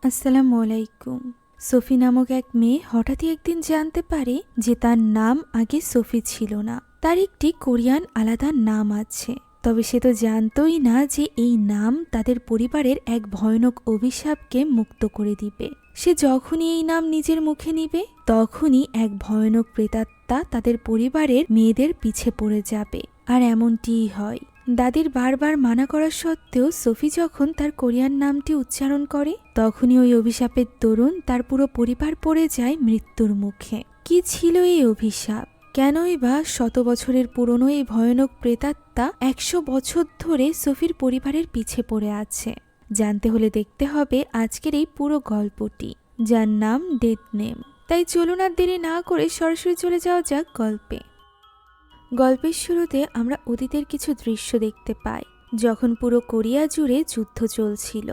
আসসালামু আলাইকুম। সোফি নামক এক মেয়ে হঠাৎই একদিন জানতে পারে যে তার নাম আগে সোফি ছিল না, তার একটি কোরিয়ান আলাদা নাম আছে। তবে সে তো জানতই না যে এই নাম তাদের পরিবারের এক ভয়ানক অভিশাপকে মুক্ত করে দিবে। সে যখনই এই নাম নিজের মুখে নিবে তখনই এক ভয়ানক প্রেতাত্মা তাদের পরিবারের মেয়েদের পিছে পড়ে যাবে। আর এমনটিই হয়। দাদির বারবার মানা করা সত্ত্বেও সোফি যখন তার কোরিয়ান নামটি উচ্চারণ করে তখনই ওই অভিশাপের দরুন তার পুরো পরিবার পড়ে যায় মৃত্যুর মুখে। কি ছিল এই অভিশাপ? কেনই বা শত বছরের পুরনো এই ভয়ানক প্রেতাত্মা 100 বছর ধরে সোফির পরিবারের পিছে পড়ে আছে? জানতে হলে দেখতে হবে আজকের এই পুরো গল্পটি, যার নাম ডেথ নেম। তাই চলুন আর দেরি না করে সরাসরি চলে যাওয়া যাক গল্পে। গল্পের শুরুতে আমরা অতীতের কিছু দৃশ্য দেখতে পাই, যখন পুরো কোরিয়া জুড়ে যুদ্ধ চলছিল।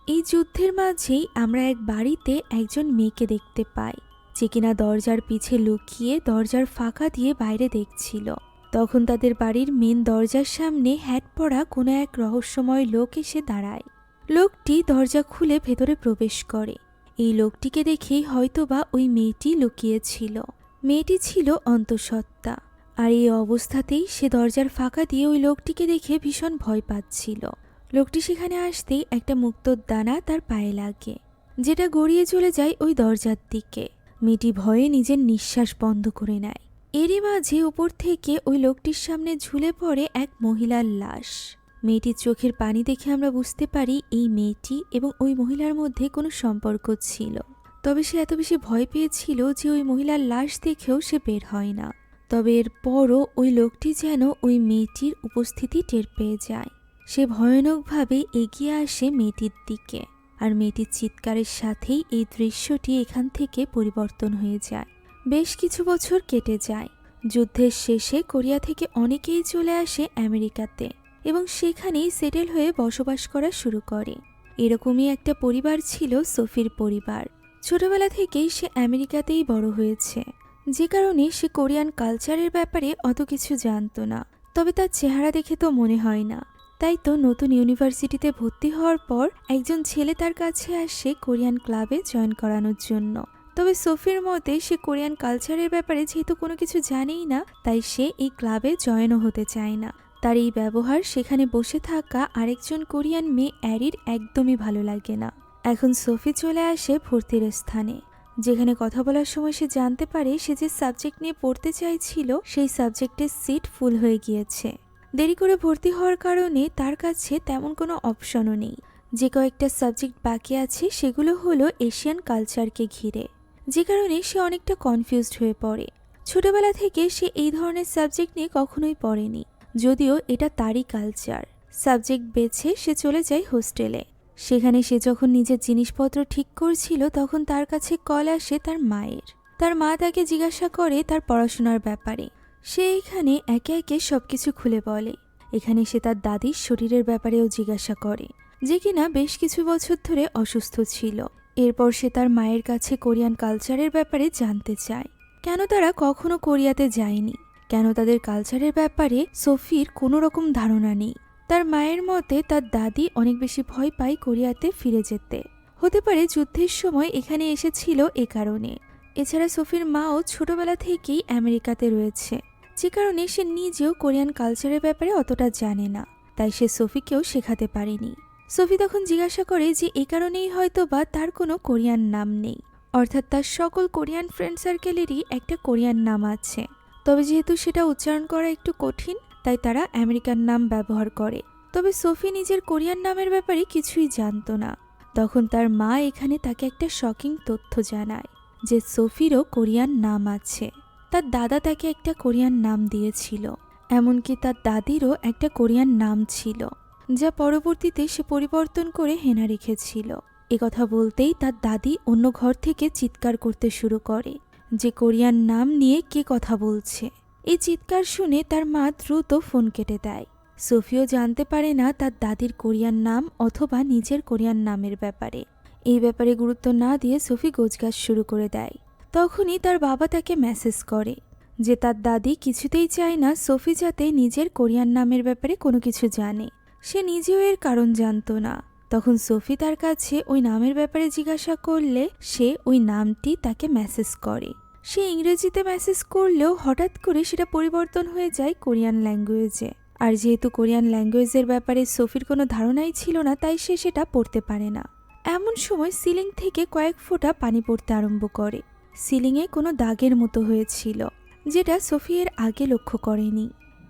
এই যুদ্ধের মাঝেই আমরা এক বাড়িতে একজন মেয়েকে দেখতে পাই, যে কিনা দরজার পিছে লুকিয়ে দরজার ফাঁকা দিয়ে বাইরে দেখছিল। তখন তাদের বাড়ির মেন দরজার সামনে হ্যাট পরা কোনো এক রহস্যময় লোক এসে দাঁড়ায়। লোকটি দরজা খুলে ভেতরে প্রবেশ করে। এই লোকটিকে দেখেই হয়তোবা ওই মেয়েটি লুকিয়েছিল। মেয়েটি ছিল অন্তঃসত্ত্বা, আর এই অবস্থাতেই সে দরজার ফাঁকা দিয়ে ওই লোকটিকে দেখে ভীষণ ভয় পাচ্ছিল। লোকটি সেখানে আসতেই একটা মুক্তোর দানা তার পায়ে লাগে, যেটা গড়িয়ে চলে যায় ওই দরজার দিকে। মেয়েটি ভয়ে নিজের নিঃশ্বাস বন্ধ করে নেয়। এরই মাঝে উপর থেকে ওই লোকটির সামনে ঝুলে পড়ে এক মহিলার লাশ। মেয়েটির চোখের পানি দেখে আমরা বুঝতে পারি এই মেয়েটি এবং ওই মহিলার মধ্যে কোনো সম্পর্ক ছিল। তবে সে এত বেশি ভয় পেয়েছিল যে ওই মহিলার লাশ দেখেও সে বের হয় না। তবে এরপরও ওই লোকটি যেন ওই মেয়েটির উপস্থিতি টের পেয়ে যায়। সে ভয়ানকভাবে এগিয়ে আসে মেয়েটির দিকে, আর মেয়েটির চিৎকারের সাথেই এই দৃশ্যটি এখান থেকে পরিবর্তন হয়ে যায়। বেশ কিছু বছর কেটে যায়। যুদ্ধের শেষে কোরিয়া থেকে অনেকেই চলে আসে আমেরিকাতে এবং সেখানেই সেটেল হয়ে বসবাস করা শুরু করে। এরকমই একটা পরিবার ছিল সোফির পরিবার। ছোটবেলা থেকেই সে আমেরিকাতেই বড় হয়েছে, যে কারণে সে কোরিয়ান কালচারের ব্যাপারে অত কিছু জানতো না। তবে তার চেহারা দেখে তো মনে হয় না। তাই তো নতুন ইউনিভার্সিটিতে ভর্তি হওয়ার পর একজন ছেলে তার কাছে আসে কোরিয়ান ক্লাবে জয়েন করানোর জন্য। তবে সোফির মতে সে কোরিয়ান কালচারের ব্যাপারে যেহেতু কোনো কিছু জানেই না, তাই সে এই ক্লাবে জয়েনও হতে চায় না। তার এই ব্যবহার সেখানে বসে থাকা আরেকজন কোরিয়ান মেয়ে অ্যারির একদমই ভালো লাগে না। এখন সোফি চলে আসে ভর্তির স্থানে, যেখানে কথা বলার সময় সে জানতে পারে সে যে সাবজেক্ট নিয়ে পড়তে চাইছিল সেই সাবজেক্টের সিট ফুল হয়ে গিয়েছে। দেরি করে ভর্তি হওয়ার কারণে তার কাছে তেমন কোনো অপশনও নেই। যে কয়েকটা সাবজেক্ট বাকি আছে সেগুলো হলো এশিয়ান কালচারকে ঘিরে, যে কারণে সে অনেকটা কনফিউজড হয়ে পড়ে। ছোটবেলা থেকে সে এই ধরনের সাবজেক্ট নিয়ে কখনোই পড়েনি, যদিও এটা তারই কালচার। সাবজেক্ট বেছে সে চলে যায় হোস্টেলে। সেখানে সে যখন নিজের জিনিসপত্র ঠিক করছিল তখন তার কাছে কল আসে তার মায়ের। তার মা তাকে জিজ্ঞাসা করে তার পড়াশোনার ব্যাপারে। সে এখানে একে একে সবকিছু খুলে বলে। এখানে সে তার দাদির শরীরের ব্যাপারেও জিজ্ঞাসা করে, যে কিনা বেশ কিছু বছর ধরে অসুস্থ ছিল। এরপর সে তার মায়ের কাছে কোরিয়ান কালচারের ব্যাপারে জানতে চায়, কেন তারা কখনো কোরিয়াতে যায়নি, কেন তাদের কালচারের ব্যাপারে সোফির কোনো রকম ধারণা নেই। তার মায়ের মতে তার দাদি অনেক বেশি ভয় পায় কোরিয়াতে ফিরে যেতে। হতে পারে যুদ্ধের সময় এখানে এসেছিল এ কারণে। এছাড়া সোফির মাও ছোটবেলা থেকেই আমেরিকাতে রয়েছে, যে কারণে সে নিজেও কোরিয়ান কালচারের ব্যাপারে অতটা জানে না। তাই সে সোফিকেও শেখাতে পারেনি। সোফি তখন জিজ্ঞাসা করে যে এই কারণেই হয়তো বা তার কোনো কোরিয়ান নাম নেই, অর্থাৎ তার সকল কোরিয়ান ফ্রেন্ড সার্কেলেরই একটা কোরিয়ান নাম আছে। তবে যেহেতু সেটা উচ্চারণ করা একটু কঠিন, তাই তারা আমেরিকান নাম ব্যবহার করে। তবে সোফি নিজের কোরিয়ান নামের ব্যাপারে কিছুই জানতো না। তখন তার মা এখানে তাকে একটা শকিং তথ্য জানায় যে সোফিরও কোরিয়ান নাম আছে। তার দাদা তাকে একটা কোরিয়ান নাম দিয়েছিল, এমনকি তার দাদিরও একটা কোরিয়ান নাম ছিল, যা পরবর্তীতে সে পরিবর্তন করে হেনা রেখেছিল। কথা বলতেই তার দাদি অন্য ঘর থেকে চিৎকার করতে শুরু করে যে কোরিয়ান নাম নিয়ে কে কথা বলছে। এই চিৎকার শুনে তার মা দ্রুত ফোন কেটে দেয়। সোফিও জানতে পারে না তার দাদির কোরিয়ান নাম অথবা নিজের কোরিয়ান নামের ব্যাপারে। এই ব্যাপারে গুরুত্ব না দিয়ে সোফি গোছগাছ শুরু করে দেয়। তখনই তার বাবা তাকে মেসেজ করে যে তার দাদি কিছুতেই চায় না সোফি যাতে নিজের কোরিয়ান নামের ব্যাপারে কোনো কিছু জানে। সে নিজেও এর কারণ জানতো না, তখন সোফি তার কাছে ওই নামের ব্যাপারে জিজ্ঞাসা করলে সে ওই নামটি তাকে মেসেজ করে। সে ইংরেজিতে মেসেজ করলেও হঠাৎ করে সেটা পরিবর্তন হয়ে যায় কোরিয়ান ল্যাঙ্গুয়েজে। আর যেহেতু কোরিয়ান ল্যাঙ্গুয়েজের ব্যাপারে সোফির কোনো ধারণাই ছিল না, তাই সে সেটা পড়তে পারে না। এমন সময় সিলিং থেকে কয়েক ফোঁটা পানি পড়তে আরম্ভ করে। সিলিংয়ে কোনো দাগের মতো হয়েছিল, যেটা সোফি এর আগে লক্ষ্য করেনি।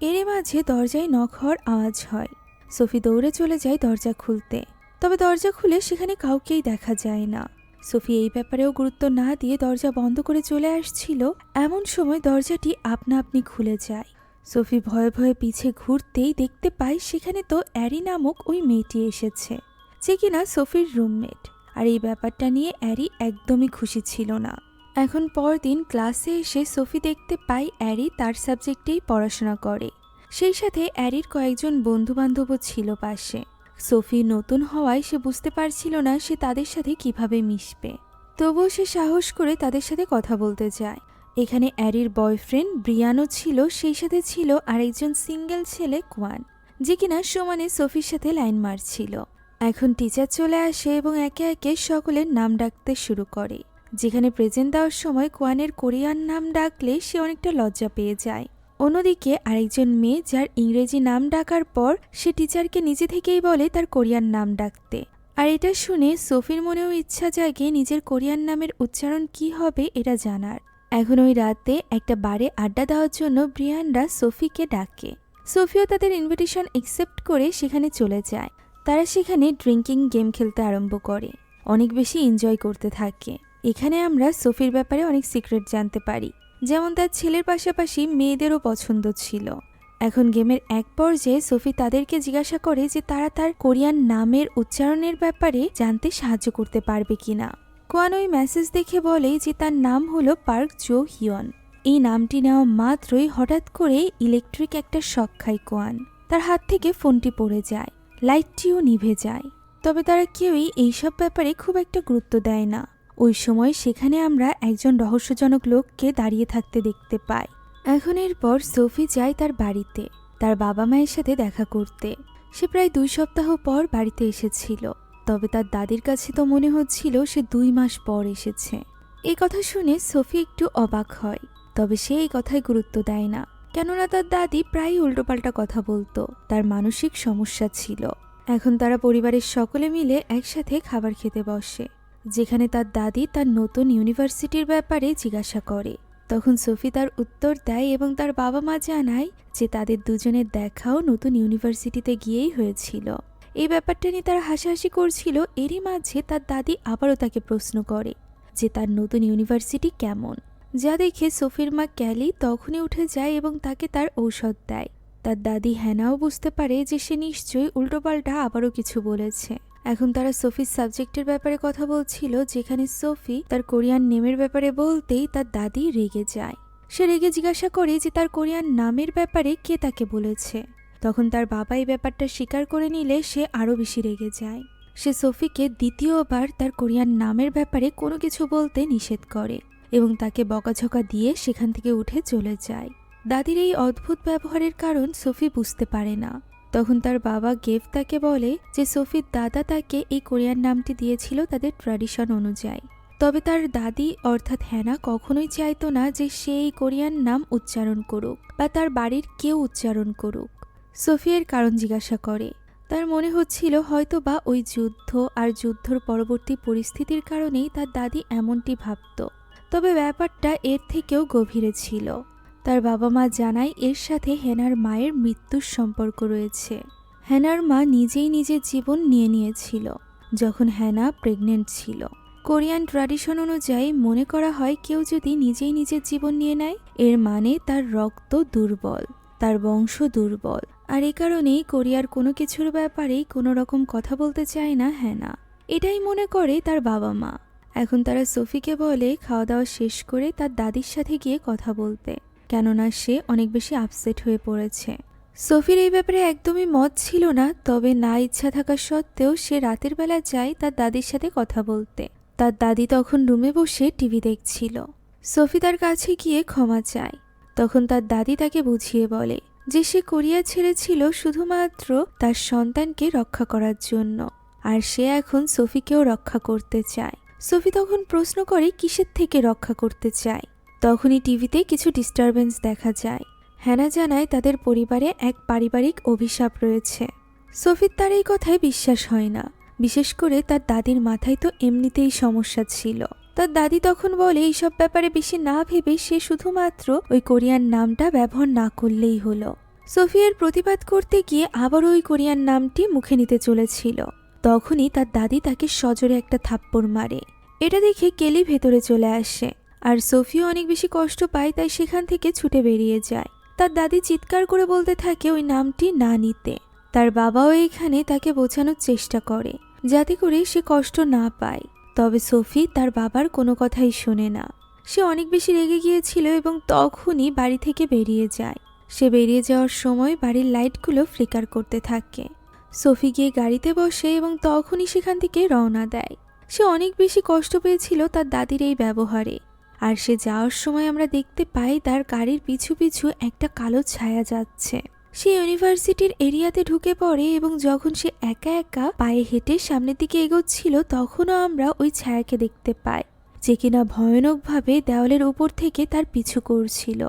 এর মাঝে দরজায় নক হওয়ার আওয়াজ হয়। সোফি দৌড়ে চলে যায় দরজা খুলতে, তবে দরজা খুলে সেখানে কাউকেই দেখা যায় না। সোফি এই ব্যাপারেও গুরুত্ব না দিয়ে দরজা বন্ধ করে চলে আসছিল। এমন সময় দরজাটি আপনা আপনি খুলে যায়। সোফি ভয়ে ভয়ে পিছে ঘুরতেই দেখতে পায় সেখানে তো অ্যারি নামক ওই মেয়েটি এসেছে, যে কিনা সোফির রুমমেট। আর এই ব্যাপারটা নিয়ে অ্যারি একদমই খুশি ছিল না। এখন পরদিন ক্লাসে এসে সোফি দেখতে পায় অ্যারি তার সাবজেক্টেই পড়াশোনা করে। সেই সাথে অ্যারির কয়েকজন বন্ধুবান্ধবও ছিল পাশে। সোফি নতুন হওয়ায় সে বুঝতে পারছিল না সে তাদের সাথে কিভাবে মিশবে, তবুও সে সাহস করে তাদের সাথে কথা বলতে যায়। এখানে অ্যারির বয়ফ্রেন্ড ব্রিয়ানও ছিল, সেই সাথে ছিল আরেকজন সিঙ্গেল ছেলে কোয়ান, যে কিনা সমানে সোফির সাথে লাইন মারছিল। এখন টিচার চলে আসে এবং একে একে সকলের নাম ডাকতে শুরু করে। যেখানে প্রেজেন্ট দেওয়ার সময় কোয়ানের কোরিয়ান নাম ডাকলে সে অনেকটা লজ্জা পেয়ে যায়। অন্যদিকে আরেকজন মেয়ে যার ইংরেজি নাম ডাকার পর সে টিচারকে নিজে থেকেই বলে তার কোরিয়ান নাম ডাকতে। আর এটা শুনে সোফির মনেও ইচ্ছা জাগে নিজের কোরিয়ান নামের উচ্চারণ কি হবে এটা জানার। এখন ওই রাতে একটা বারে আড্ডা দেওয়ার জন্য ব্রিয়ানরা সোফিকে ডাকে। সোফিও তাদের ইনভিটেশন অ্যাকসেপ্ট করে সেখানে চলে যায়। তারা সেখানে ড্রিঙ্কিং গেম খেলতে আরম্ভ করে, অনেক বেশি এনজয় করতে থাকে। এখানে আমরা সোফির ব্যাপারে অনেক সিক্রেট জানতে পারি, যেমন তার ছেলের পাশাপাশি মেয়েদেরও পছন্দ ছিল। এখন গেমের এক পর্যায়ে সোফি তাদেরকে জিজ্ঞাসা করে যে তারা তার কোরিয়ান নামের উচ্চারণের ব্যাপারে জানতে সাহায্য করতে পারবে কিনা। কোয়ান ওই মেসেজ দেখে বলে যে তার নাম হলো পার্ক জো হিয়ন। এই নামটি নেওয়া মাত্রই হঠাৎ করে ইলেকট্রিক একটা শক খায় কোয়ান। তার হাত থেকে ফোনটি পড়ে যায়, লাইটটিও নিভে যায়। তবে তারা কেউই এইসব ব্যাপারে খুব একটা গুরুত্ব দেয় না। ওই সময় সেখানে আমরা একজন রহস্যজনক লোককে দাঁড়িয়ে থাকতে দেখতে পাই। এখন এরপর সোফি যায় তার বাড়িতে তার বাবা মায়ের সাথে দেখা করতে। সে প্রায় 2 সপ্তাহ পর বাড়িতে এসেছিল, তবে তার দাদির কাছে তো মনে হচ্ছিল সে 2 মাস পর এসেছে। এই কথা শুনে সোফি একটু অবাক হয়, তবে সে এই কথায় গুরুত্ব দেয় না, কেননা তার দাদি প্রায় উল্টোপাল্টা কথা বলতো, তার মানসিক সমস্যা ছিল। এখন তারা পরিবারের সকলে মিলে একসাথে খাবার খেতে বসে, যেখানে তার দাদি তার নতুন ইউনিভার্সিটির ব্যাপারে জিজ্ঞাসা করে। তখন সোফি তার উত্তর দেয় এবং তার বাবা মা জানায় যে তাদের দুজনের দেখাও নতুন ইউনিভার্সিটিতে গিয়েই হয়েছিল। এই ব্যাপারটা নিয়ে তারা হাসাহাসি করছিল। এরই মাঝে তার দাদি আবারও তাকে প্রশ্ন করে যে তার নতুন ইউনিভার্সিটি কেমন, যা দেখে সোফির মা ক্যালি তখনই উঠে যায় এবং তাকে তার ঔষধ দেয়। তার দাদি হ্যানাও বুঝতে পারে যে সে নিশ্চয়ই উল্টোপাল্টা আবারও কিছু বলেছে। এখন তারা সোফির সাবজেক্টের ব্যাপারে কথা বলছিল, যেখানে সোফি তার কোরিয়ান নেমের ব্যাপারে বলতেই তার দাদি রেগে যায়। সে রেগে জিজ্ঞাসা করে যে তার কোরিয়ান নামের ব্যাপারে কে তাকে বলেছে। তখন তার বাবা এই ব্যাপারটা স্বীকার করে নিলে সে আরও বেশি রেগে যায়। সে সোফিকে দ্বিতীয়বার তার কোরিয়ান নামের ব্যাপারে কোনো কিছু বলতে নিষেধ করে এবং তাকে বকাঝকা দিয়ে সেখান থেকে উঠে চলে যায়। দাদির এই অদ্ভুত ব্যবহারের কারণ সোফি বুঝতে পারে না। তখন তার বাবা গেভ তাকে বলে যে সোফির দাদা তাকে এই কোরিয়ান নামটি দিয়েছিল তাদের ট্র্যাডিশন অনুযায়ী। তবে তার দাদি অর্থাৎ হ্যানা কখনোই চাইতো না যে সে এই কোরিয়ান নাম উচ্চারণ করুক বা তার বাড়ির কেউ উচ্চারণ করুক। সোফি এর কারণ জিজ্ঞাসা করে। তার মনে হচ্ছিল হয়তো বা ওই যুদ্ধ আর যুদ্ধর পরবর্তী পরিস্থিতির কারণেই তার দাদি এমনটি ভাবত। তবে ব্যাপারটা এর থেকেও গভীরে ছিল। তার বাবা মা জানায় এর সাথে হেনার মায়ের মৃত্যুর সম্পর্ক রয়েছে। হেনার মা নিজেই নিজের জীবন নিয়ে নিয়েছিল যখন হেনা প্রেগনেন্ট ছিল। কোরিয়ান ট্র্যাডিশন অনুযায়ী মনে করা হয় কেউ যদি নিজেই নিজের জীবন নিয়ে নেয় এর মানে তার রক্ত দুর্বল, তার বংশ দুর্বল। আর এই কারণেই কোরিয়ার কোনো কিছুর ব্যাপারেই কোনো রকম কথা বলতে চায় না হেনা। এটাই মনে করে তার বাবা মা। এখন তারা সোফিকে বলে খাওয়া দাওয়া শেষ করে তার দাদির সাথে গিয়ে কথা বলতে, কেননা সে অনেক বেশি আপসেট হয়ে পড়েছে। সোফির এই ব্যাপারে একদমই মত ছিল না, তবে না ইচ্ছা থাকা সত্ত্বেও সে রাতের বেলা যায় তার দাদির সাথে কথা বলতে। তার দাদি তখন রুমে বসে টিভি দেখছিল। সোফি তার কাছে গিয়ে ক্ষমা চায়। তখন তার দাদি তাকে বুঝিয়ে বলে যে সে কোরিয়া ছেড়েছিল শুধুমাত্র তার সন্তানকে রক্ষা করার জন্য, আর সে এখন সোফিকেও রক্ষা করতে চায়। সোফি তখন প্রশ্ন করে কিসের থেকে রক্ষা করতে চায়। তখনই টিভিতে কিছু ডিস্টারবেন্স দেখা যায়। হ্যানা জানায় তাদের পরিবারে এক পারিবারিক অভিশাপ রয়েছে। সোফির তার এই কথায় বিশ্বাস হয় না, বিশেষ করে তার দাদির মাথায় তো এমনিতেই সমস্যা ছিল। তার দাদি তখন বলে এইসব ব্যাপারে বেশি না ভেবে সে শুধুমাত্র ওই কোরিয়ান নামটা ব্যবহার না করলেই হলো। সোফিয়ার প্রতিবাদ করতে গিয়ে আবার ওই কোরিয়ান নামটি মুখে নিতে চলেছিল। তখনই তার দাদি তাকে সজোরে একটা থাপ্পড় মারে। এটা দেখে কেলি ভেতরে চলে আসে, আর সোফিও অনেক বেশি কষ্ট পায়, তাই সেখান থেকে ছুটে বেরিয়ে যায়। তার দাদি চিৎকার করে বলতে থাকে ওই নামটি না নিতে। তার বাবাও এখানে তাকে বোঝানোর চেষ্টা করে যাতে করে সে কষ্ট না পায়, তবে সোফি তার বাবার কোনো কথাই শোনে না। সে অনেক বেশি রেগে গিয়েছিল এবং তখনই বাড়ি থেকে বেরিয়ে যায়। সে বেরিয়ে যাওয়ার সময় বাড়ির লাইটগুলো ফ্লিকার করতে থাকে। সোফি গিয়ে গাড়িতে বসে এবং তখনই সেখান থেকে রওনা দেয়। সে অনেক বেশি কষ্ট পেয়েছিল তার দাদির এই ব্যবহারে। আর সে যাওয়ার সময় আমরা দেখতে পাই তার গাড়ির পিছু পিছু একটা কালো ছায়া যাচ্ছে। সে ইউনিভার্সিটির এরিয়াতে ঢুকে পড়ে এবং যখন সে একা একা পায়ে হেঁটে সামনের দিকে এগোচ্ছিল তখনও আমরা ওই ছায়াকে দেখতে পাই, যে কিনা ভয়ানকভাবে দেওয়ালের উপর থেকে তার পিছু করছিল।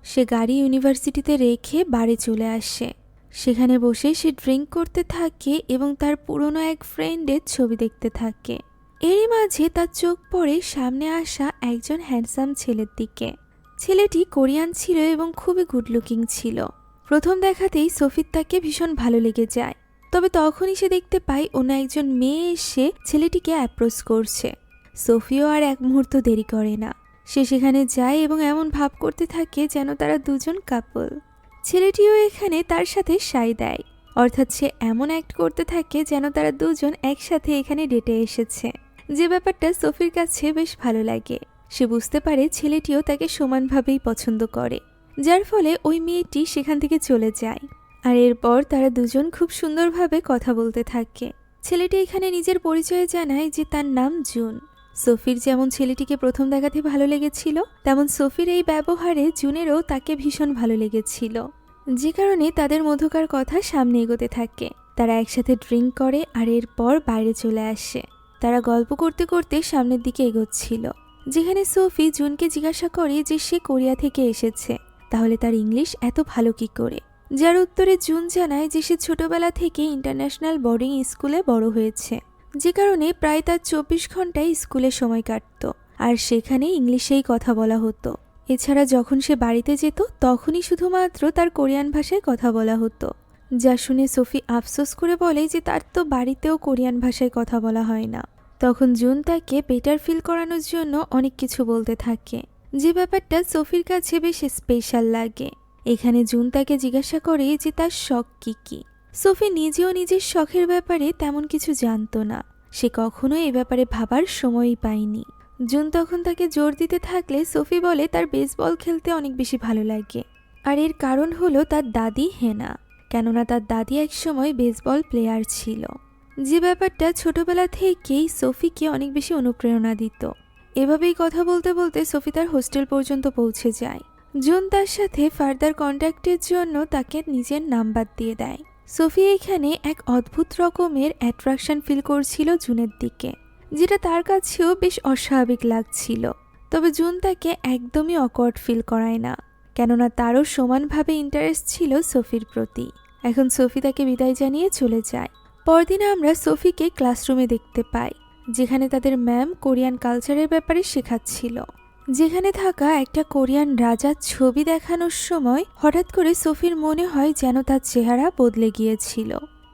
সে গাড়ি ইউনিভার্সিটিতে রেখে বাড়ি চলে আসে। সেখানে বসে সে ড্রিঙ্ক করতে থাকে এবং তার পুরনো এক ফ্রেন্ডের ছবি দেখতে থাকে। এরই মাঝে তার চোখ পড়ে সামনে আসা একজন হ্যান্ডসাম ছেলের দিকে। ছেলেটি কোরিয়ান ছিল এবং খুবই গুড লুকিং ছিল। প্রথম দেখাতেই সোফির তাকে ভীষণ ভালো লেগে যায়, তবে তখনই সে দেখতে পায় অন্য একজন মেয়ে এসে ছেলেটিকে অ্যাপ্রোচ করছে। সোফিও আর এক মুহূর্ত দেরি করে না, সে সেখানে যায় এবং এমন ভাব করতে থাকে যেন তারা দুজন কাপল। ছেলেটিও এখানে তার সাথে সাই দেয়, অর্থাৎ সে এমন অ্যাক্ট করতে থাকে যেন তারা দুজন একসাথে এখানে ডেটে এসেছে, যে ব্যাপারটা সোফির কাছে বেশ ভালো লাগে। সে বুঝতে পারে ছেলেটিও তাকে সমানভাবেই পছন্দ করে, যার ফলে ওই মেয়েটি সেখান থেকে চলে যায়। আর এরপর তারা দুজন খুব সুন্দরভাবে কথা বলতে থাকে। ছেলেটি এখানে নিজের পরিচয় জানায় যে তার নাম জুন। সোফির যেমন ছেলেটিকে প্রথম দেখাতে ভালো লেগেছিল, তেমন সোফির এই ব্যবহারে জুনেরও তাকে ভীষণ ভালো লেগেছিল, যে কারণে তাদের মধ্যকার কথা সামনে এগোতে থাকে। তারা একসাথে ড্রিঙ্ক করে আর এরপর বাইরে চলে আসে। তারা গল্প করতে করতে সামনের দিকে এগোচ্ছিল, যেখানে সোফি জুনকে জিজ্ঞাসা করে যে সে কোরিয়া থেকে এসেছে, তাহলে তার ইংলিশ এত ভালো কি করে। যার উত্তরে জুন জানায় যে সে ছোটবেলা থেকে ইন্টারন্যাশনাল বোর্ডিং স্কুলে বড় হয়েছে, যে কারণে প্রায় তার 24 ঘন্টায় স্কুলে সময় কাটত আর সেখানে ইংলিশেই কথা বলা হতো। এছাড়া যখন সে বাড়িতে যেত তখনই শুধুমাত্র তার কোরিয়ান ভাষায় কথা বলা হতো, যা শুনে সোফি আফসোস করে বলে যে তার তো বাড়িতেও কোরিয়ান ভাষায় কথা বলা হয় না। তখন জুন তাকে বেটার ফিল করানোর জন্য অনেক কিছু বলতে থাকে, যে ব্যাপারটা সোফির কাছে বেশ স্পেশাল লাগে। এখানে জুন তাকে জিজ্ঞাসা করে যে তার শখ কি কি। সোফি নিজেও নিজের শখের ব্যাপারে তেমন কিছু জানতো না, সে কখনো এ ব্যাপারে ভাবার সময়ই পায়নি। জুন তখন তাকে জোর দিতে থাকলে সোফি বলে তার বেসবল খেলতে অনেক বেশি ভালো লাগে, আর এর কারণ হলো তার দাদি হেনা, কেননা তার দাদি একসময় বেসবল প্লেয়ার ছিল, যে ব্যাপারটা ছোটবেলা থেকেই সোফিকে অনেক বেশি অনুপ্রেরণা দিত। এভাবেই কথা বলতে বলতে সোফি তার হোস্টেল পর্যন্ত পৌঁছে যায়। জুন তার সাথে ফার্দার কন্ট্যাক্টের জন্য তাকে নিজের নাম্বার দিয়ে দেয়। সোফি এখানে এক অদ্ভুত রকমের অ্যাট্রাকশন ফিল করছিল জুনের দিকে, যেটা তার কাছেও বেশ অস্বাভাবিক লাগছিল। তবে জুন তাকে একদমই অকওয়ার্ড ফিল করায় না, কেননা তারও সমানভাবে ইন্টারেস্ট ছিল সোফির প্রতি। এখন সোফি তাকে বিদায় জানিয়ে চলে যায়। পরদিন আমরা সোফিকে ক্লাসরুমে দেখতে পাই, যেখানে তাদের ম্যাম কোরিয়ান কালচারের ব্যাপারে শেখাচ্ছিল। যেখানে থাকা একটা কোরিয়ান রাজার ছবি দেখানোর সময় হঠাৎ করে সোফির মনে হয় যেন তার চেহারা বদলে গিয়েছিল,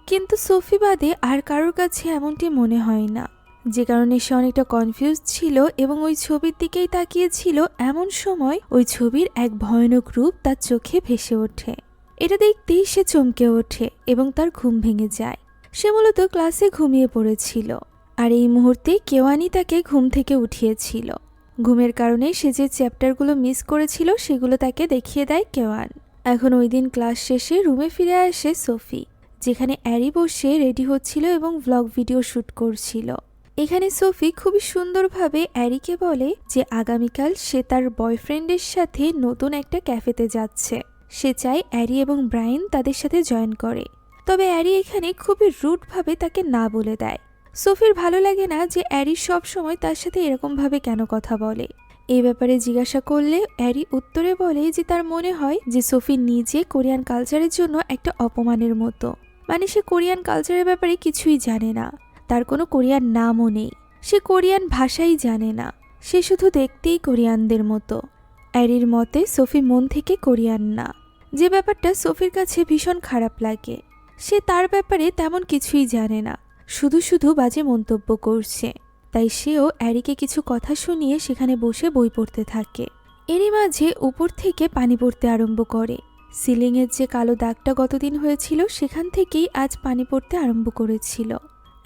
কিন্তু সোফি বাদে আর কারোর কাছে এমনটি মনে হয় না, যে কারণে সে অনেকটা কনফিউজ ছিল এবং ওই ছবির দিকেই তাকিয়েছিল। এমন সময় ওই ছবির এক ভয়ানক রূপ তার চোখে ভেসে ওঠে। এটা দেখতেই সে চমকে ওঠে এবং তার ঘুম ভেঙে যায়। সে মূলত ক্লাসে ঘুমিয়ে পড়েছিল, আর এই মুহূর্তে কেওয়ানি তাকে ঘুম থেকে উঠিয়েছিল। ঘুমের কারণে সে যে চ্যাপ্টারগুলো মিস করেছিল সেগুলো তাকে দেখিয়ে দেয় কেওয়ান। এখন ওই দিন ক্লাস শেষে রুমে ফিরে আসে সোফি, যেখানে অ্যারি বসে রেডি হচ্ছিল এবং ব্লগ ভিডিও শ্যুট করছিল। এখানে সোফি খুবই সুন্দরভাবে অ্যারিকে বলে যে আগামীকাল সে তার বয়ফ্রেন্ডের সাথে নতুন একটা ক্যাফেতে যাচ্ছে। সে চায় অ্যারি এবং ব্রায়ান তাদের সাথে জয়েন করে। তবে অ্যারি এখানে খুবই রুডভাবে তাকে না বলে দেয়। সোফির ভালো লাগে না যে অ্যারি সব সময় তার সাথে এরকমভাবে কেন কথা বলে। এই ব্যাপারে জিজ্ঞাসা করলে অ্যারি উত্তরে বলে যে তার মনে হয় যে সোফি নিজে কোরিয়ান কালচারের জন্য একটা অপমানের মতো। মানে সে কোরিয়ান কালচারের ব্যাপারে কিছুই জানে না, তার কোনো কোরিয়ান নামও নেই, সে কোরিয়ান ভাষাই জানে না, সে শুধু দেখতেই কোরিয়ানদের মতো। অ্যারির মতে সোফি মন থেকে কোরিয়ান না, যে ব্যাপারটা সোফির কাছে ভীষণ খারাপ লাগে। সে তার ব্যাপারে তেমন কিছুই জানে না, শুধু শুধু বাজে মন্তব্য করছে। তাই সেও অ্যারিকে কিছু কথা শুনিয়ে সেখানে বসে বই পড়তে থাকে। এরই মাঝে উপর থেকে পানি পড়তে আরম্ভ করে। সিলিংয়ের যে কালো দাগটা গতদিন হয়েছিল সেখান থেকেই আজ পানি পড়তে আরম্ভ করেছিল।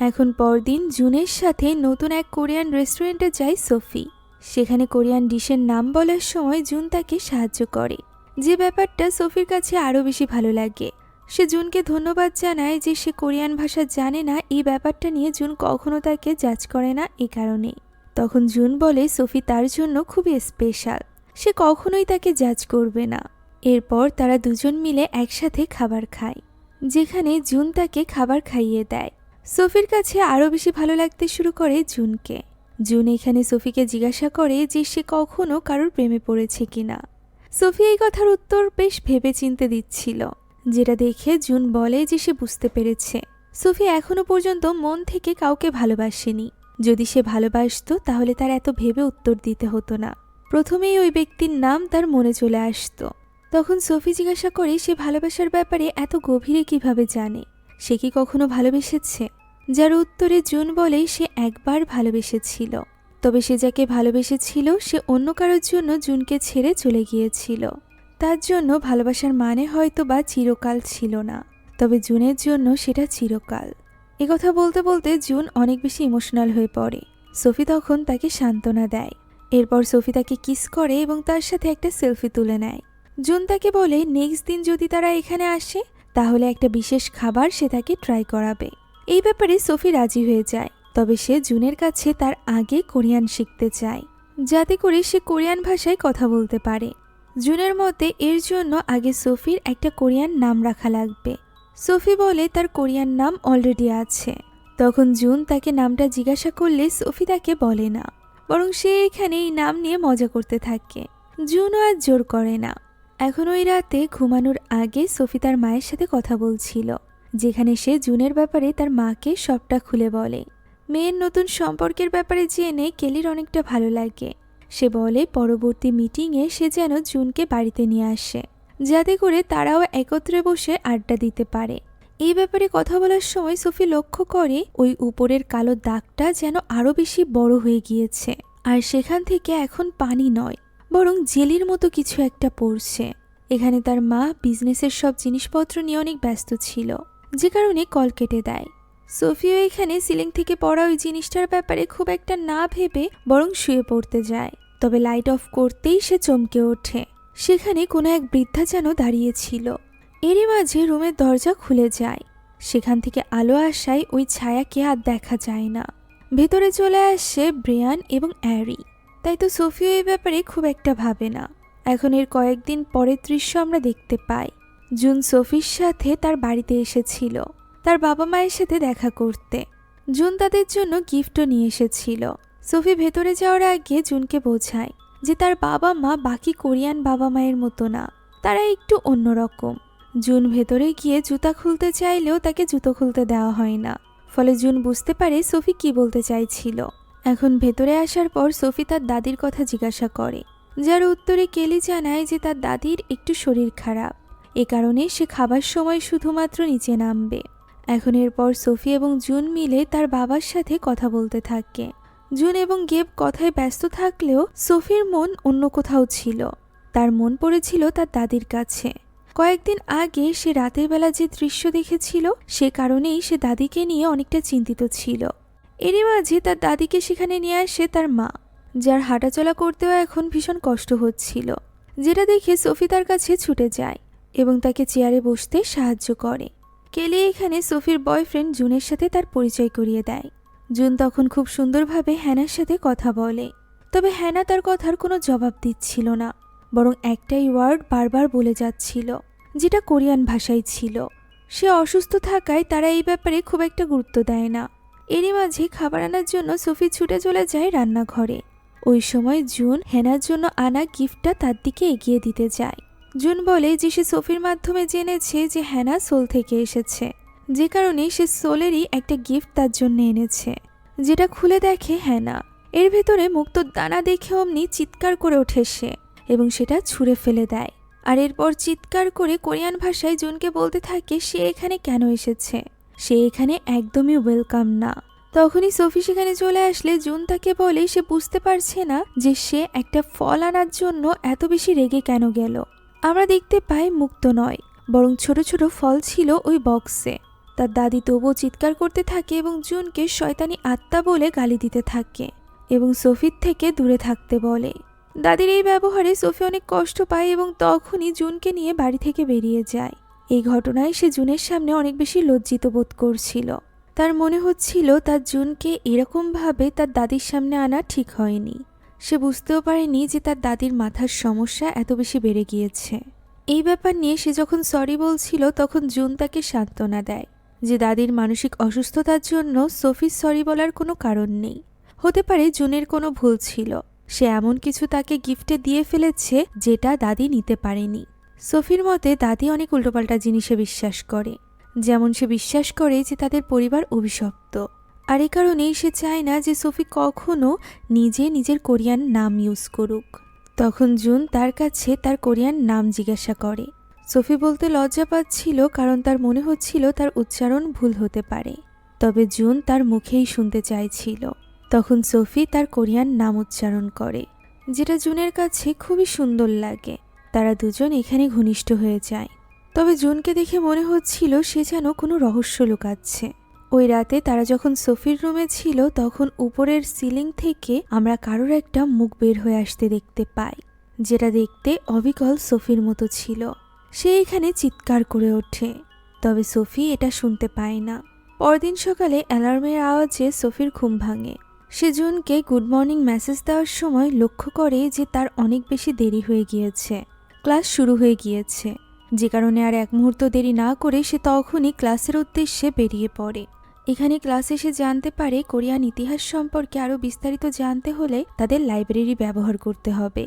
এখন পরদিন জুনের সাথে নতুন এক কোরিয়ান রেস্টুরেন্টে যায় সোফি। সেখানে কোরিয়ান ডিশের নাম বলার সময় জুন তাকে সাহায্য করে, যে ব্যাপারটা সোফির কাছে আরও বেশি ভালো লাগে। সে জুনকে ধন্যবাদ জানায় যে সে কোরিয়ান ভাষা জানে না, এই ব্যাপারটা নিয়ে জুন কখনো তাকে জাজ করে না এই কারণে। তখন জুন বলে সোফি তার জন্য খুবই স্পেশাল, সে কখনোই তাকে জাজ করবে না। এরপর তারা দুজন মিলে একসাথে খাবার খায়, যেখানে জুন তাকে খাবার খাইয়ে দেয়। সোফির কাছে আরও বেশি ভালো লাগতে শুরু করে জুনকে। জুন এখানে সোফিকে জিজ্ঞাসা করে যে সে কখনো কারোর প্রেমে পড়েছে কিনা। সোফি এই কথার উত্তর বেশ ভেবে চিনতে দিচ্ছিল, যেটা দেখে জুন বলে যে সে বুঝতে পেরেছে সোফি এখনো পর্যন্ত মন থেকে কাউকে ভালোবাসেনি। যদি সে ভালোবাসতো তাহলে তার এত ভেবে উত্তর দিতে হতো না, প্রথমেই ওই ব্যক্তির নাম তার মনে চলে আসতো। তখন সোফি জিজ্ঞাসা করে সে ভালোবাসার ব্যাপারে এত গভীরে কিভাবে জানে, সে কি কখনো ভালোবেসেছে। যার উত্তরে জুন বলে সে একবার ভালোবেসেছিল, তবে সে যাকে ভালোবেসেছিল সে অন্য কারোর জন্য জুনকে ছেড়ে চলে গিয়েছিল। তার জন্য ভালোবাসার মানে হয়তো বা চিরকাল ছিল না, তবে জুনের জন্য সেটা চিরকাল। একথা বলতে বলতে জুন অনেক বেশি ইমোশনাল হয়ে পড়ে। সোফি তখন তাকে সান্ত্বনা দেয়। এরপর সোফি তাকে কিস করে এবং তার সাথে একটা সেলফি তুলে নেয়। জুন তাকে বলে নেক্সট দিন যদি তারা এখানে আসে তাহলে একটা বিশেষ খাবার সে তাকে ট্রাই করাবে। এই ব্যাপারে সোফি রাজি হয়ে যায়, তবে সে জুনের কাছে তার আগে কোরিয়ান শিখতে চায়, যাতে করে সে কোরিয়ান ভাষায় কথা বলতে পারে। জুনের মতে এর জন্য আগে সোফির একটা কোরিয়ান নাম রাখা লাগবে। সোফি বলে তার কোরিয়ান নাম অলরেডি আছে। তখন জুন তাকে নামটা জিজ্ঞাসা করলে সোফি তাকে বলে না, বরং সে এখানে এই নাম নিয়ে মজা করতে থাকে। জুনও আর জোর করে না। এখন ওই রাতে ঘুমানোর আগে সোফি তার মায়ের সাথে কথা বলছিল, যেখানে সে জুনের ব্যাপারে তার মাকে সবটা খুলে বলে। মেয়ের নতুন সম্পর্কের ব্যাপারে জেনে কেলির অনেকটা ভালো লাগে। সে বলে পরবর্তী মিটিংয়ে সে যেন জুনকে বাড়িতে নিয়ে আসে, যাতে করে তারাও একত্রে বসে আড্ডা দিতে পারে। এই ব্যাপারে কথা বলার সময় সোফি লক্ষ্য করে ওই উপরের কালো দাগটা যেন আরও বেশি বড় হয়ে গিয়েছে, আর সেখান থেকে এখন পানি নয় বরং জেলির মতো কিছু একটা পড়ছে। এখানে তার মা বিজনেসের সব জিনিসপত্র নিয়ে অনেক ব্যস্ত ছিল, যে কারণে কল কেটে দেয়। সোফিও এখানে সিলিং থেকে পড়া ওই জিনিসটার ব্যাপারে খুব একটা না ভেবে বরং শুয়ে পড়তে যায়। তবে লাইট অফ করতেই সে চমকে ওঠে। সেখানে কোনো এক বৃদ্ধা যেন দাঁড়িয়েছিল। এরই মাঝে রুমের দরজা খুলে যায়। সেখান থেকে আলো আসায় ওই ছায়াকে আর দেখা যায় না। ভেতরে চলে আসে ব্রিয়ান এবং অ্যারি। তাই তো সোফিও এই ব্যাপারে খুব একটা ভাবে না। এখন এর কয়েকদিন পরের দৃশ্য আমরা দেখতে পাই। জুন সোফির সাথে তার বাড়িতে এসেছিল তার বাবা মায়ের সাথে দেখা করতে। জুন তাদের জন্য গিফটও নিয়ে এসেছিল। সোফি ভেতরে যাওয়ার আগে জুনকে বোঝায় যে তার বাবা মা বাকি কোরিয়ান বাবা মায়ের মতো না, তারা একটু অন্যরকম। জুন ভেতরে গিয়ে জুতা খুলতে চাইলেও তাকে জুতো খুলতে দেওয়া হয় না। ফলে জুন বুঝতে পারে সোফি কি বলতে চাইছিল। এখন ভেতরে আসার পর সোফি তার দাদির কথা জিজ্ঞাসা করে, যার উত্তরে কেলি জানায় যে তার দাদির একটু শরীর খারাপ, এ কারণে সে খাবার সময় শুধুমাত্র নিচে নামবে। এখন এরপর সোফি এবং জুন মিলে তার বাবার সাথে কথা বলতে থাকে। জুন এবং গেব কথায় ব্যস্ত থাকলেও সোফির মন অন্য কোথাও ছিল। তার মন পড়েছিল তার দাদির কাছে। কয়েকদিন আগে সে রাতের বেলা যে দৃশ্য দেখেছিল সে কারণেই সে দাদিকে নিয়ে অনেকটা চিন্তিত ছিল। এরই মাঝে তার দাদিকে সেখানে নিয়ে আসে তার মা, যার হাঁটাচলা করতেও এখন ভীষণ কষ্ট হচ্ছিল। যেটা দেখে সোফি তার কাছে ছুটে যায় এবং তাকে চেয়ারে বসতে সাহায্য করে। কেলি এখানে সোফির বয়ফ্রেন্ড জুনের সাথে তার পরিচয় করিয়ে দেয়। জুন তখন খুব সুন্দরভাবে হ্যানার সাথে কথা বলে, তবে হ্যানা তার কথার কোনো জবাব দিচ্ছিল না, বরং একটাই ওয়ার্ড বারবার বলে যাচ্ছিল, যেটা কোরিয়ান ভাষায় ছিল। সে অসুস্থ থাকায় তারা এই ব্যাপারে খুব একটা গুরুত্ব দেয় না। এরই মাঝে খাবার আনার জন্য সোফি ছুটে চলে যায় রান্নাঘরে। ওই সময় জুন হেনার জন্য আনা গিফটটা তার দিকে এগিয়ে দিতে যায়। জুন বলে যে সে সোফির মাধ্যমে জেনেছে যে হেনা সোল থেকে এসেছে, যে কারণে সে সোলেরই একটা গিফট তার জন্য এনেছে, যেটা খুলে দেখে হেনা। এর ভেতরে মুক্তোর দানা দেখে অমনি চিৎকার করে ওঠে সে এবং সেটা ছুঁড়ে ফেলে দেয়। আর এরপর চিৎকার করে কোরিয়ান ভাষায় জুনকে বলতে থাকে সে এখানে কেন এসেছে, সে এখানে একদমই ওয়েলকাম না। তখনই সোফি সেখানে চলে আসলে জুন তাকে বলে সে বুঝতে পারছে না যে সে একটা ফল আনার জন্য এত বেশি রেগে কেন গেল। আমরা দেখতে পাই মুক্ত নয় বরং ছোট ছোট ফল ছিল ওই বক্সে। তার দাদি তবুও চিৎকার করতে থাকে এবং জুনকে শয়তানি আত্মা বলে গালি দিতে থাকে এবং সোফির থেকে দূরে থাকতে বলে। দাদির এই ব্যবহারে সোফি অনেক কষ্ট পায় এবং তখনই জুনকে নিয়ে বাড়ি থেকে বেরিয়ে যায়। এই ঘটনায় সে জুনের সামনে অনেক বেশি লজ্জিত বোধ করছিল। তার মনে হচ্ছিল তার জুনকে এরকমভাবে তার দাদির সামনে আনা ঠিক হয়নি। সে বুঝতেও পারেনি যে তার দাদির মাথার সমস্যা এত বেশি বেড়ে গিয়েছে। এই ব্যাপার নিয়ে সে যখন সরি বলছিল তখন জুন তাকে সান্ত্বনা দেয় যে দাদির মানসিক অসুস্থতার জন্য সোফির সরি বলার কোনো কারণ নেই। হতে পারে জুনের কোনো ভুল ছিল, সে এমন কিছু তাকে গিফটে দিয়ে ফেলেছে যেটা দাদি নিতে পারেনি। সোফির মতে দাদি অনেক উল্টোপাল্টা জিনিসে বিশ্বাস করে, যেমন সে বিশ্বাস করে যে তাদের পরিবার অভিশপ্ত। আর এই কারণেই সে চায় না যে সোফি কখনো নিজের কোরিয়ান নাম ইউজ করুক। তখন জুন তার কাছে তার কোরিয়ান নাম জিজ্ঞাসা করে। সোফি বলতে লজ্জা পাচ্ছিল কারণ তার মনে হচ্ছিল তার উচ্চারণ ভুল হতে পারে, তবে জুন তার মুখেই শুনতে চাইছিল। তখন সোফি তার কোরিয়ান নাম উচ্চারণ করে, যেটা জুনের কাছে খুবই সুন্দর লাগে। তারা দুজন এখানে ঘনিষ্ঠ হয়ে যায়। তবে জুনকে দেখে মনে হচ্ছিল সে যেন কোনো রহস্য লুকাচ্ছে। ওই রাতে তারা যখন সোফির রুমে ছিল তখন উপরের সিলিং থেকে আমরা কারোর একটা মুখ বের হয়ে আসতে দেখতে পাই, যেটা দেখতে অবিকল সোফির মতো ছিল। সে এখানে চিৎকার করে ওঠে, তবে সোফি এটা শুনতে পায় না। পরদিন সকালে অ্যালার্মের আওয়াজে সোফির ঘুম ভাঙে। সে জুনকে গুড মর্নিং মেসেজ দেওয়ার সময় লক্ষ্য করে যে তার অনেক বেশি দেরি হয়ে গিয়েছে, ক্লাস শুরু হয়ে গিয়েছে, যে কারণে আর এক মুহূর্ত দেরি না করে সে তখনই ক্লাসের উদ্দেশ্যে বেরিয়ে পড়ে। এখানে ক্লাসে সে জানতে পারে কোরিয়ান ইতিহাস সম্পর্কে আরও বিস্তারিত জানতে হলে তাদের লাইব্রেরি ব্যবহার করতে হবে,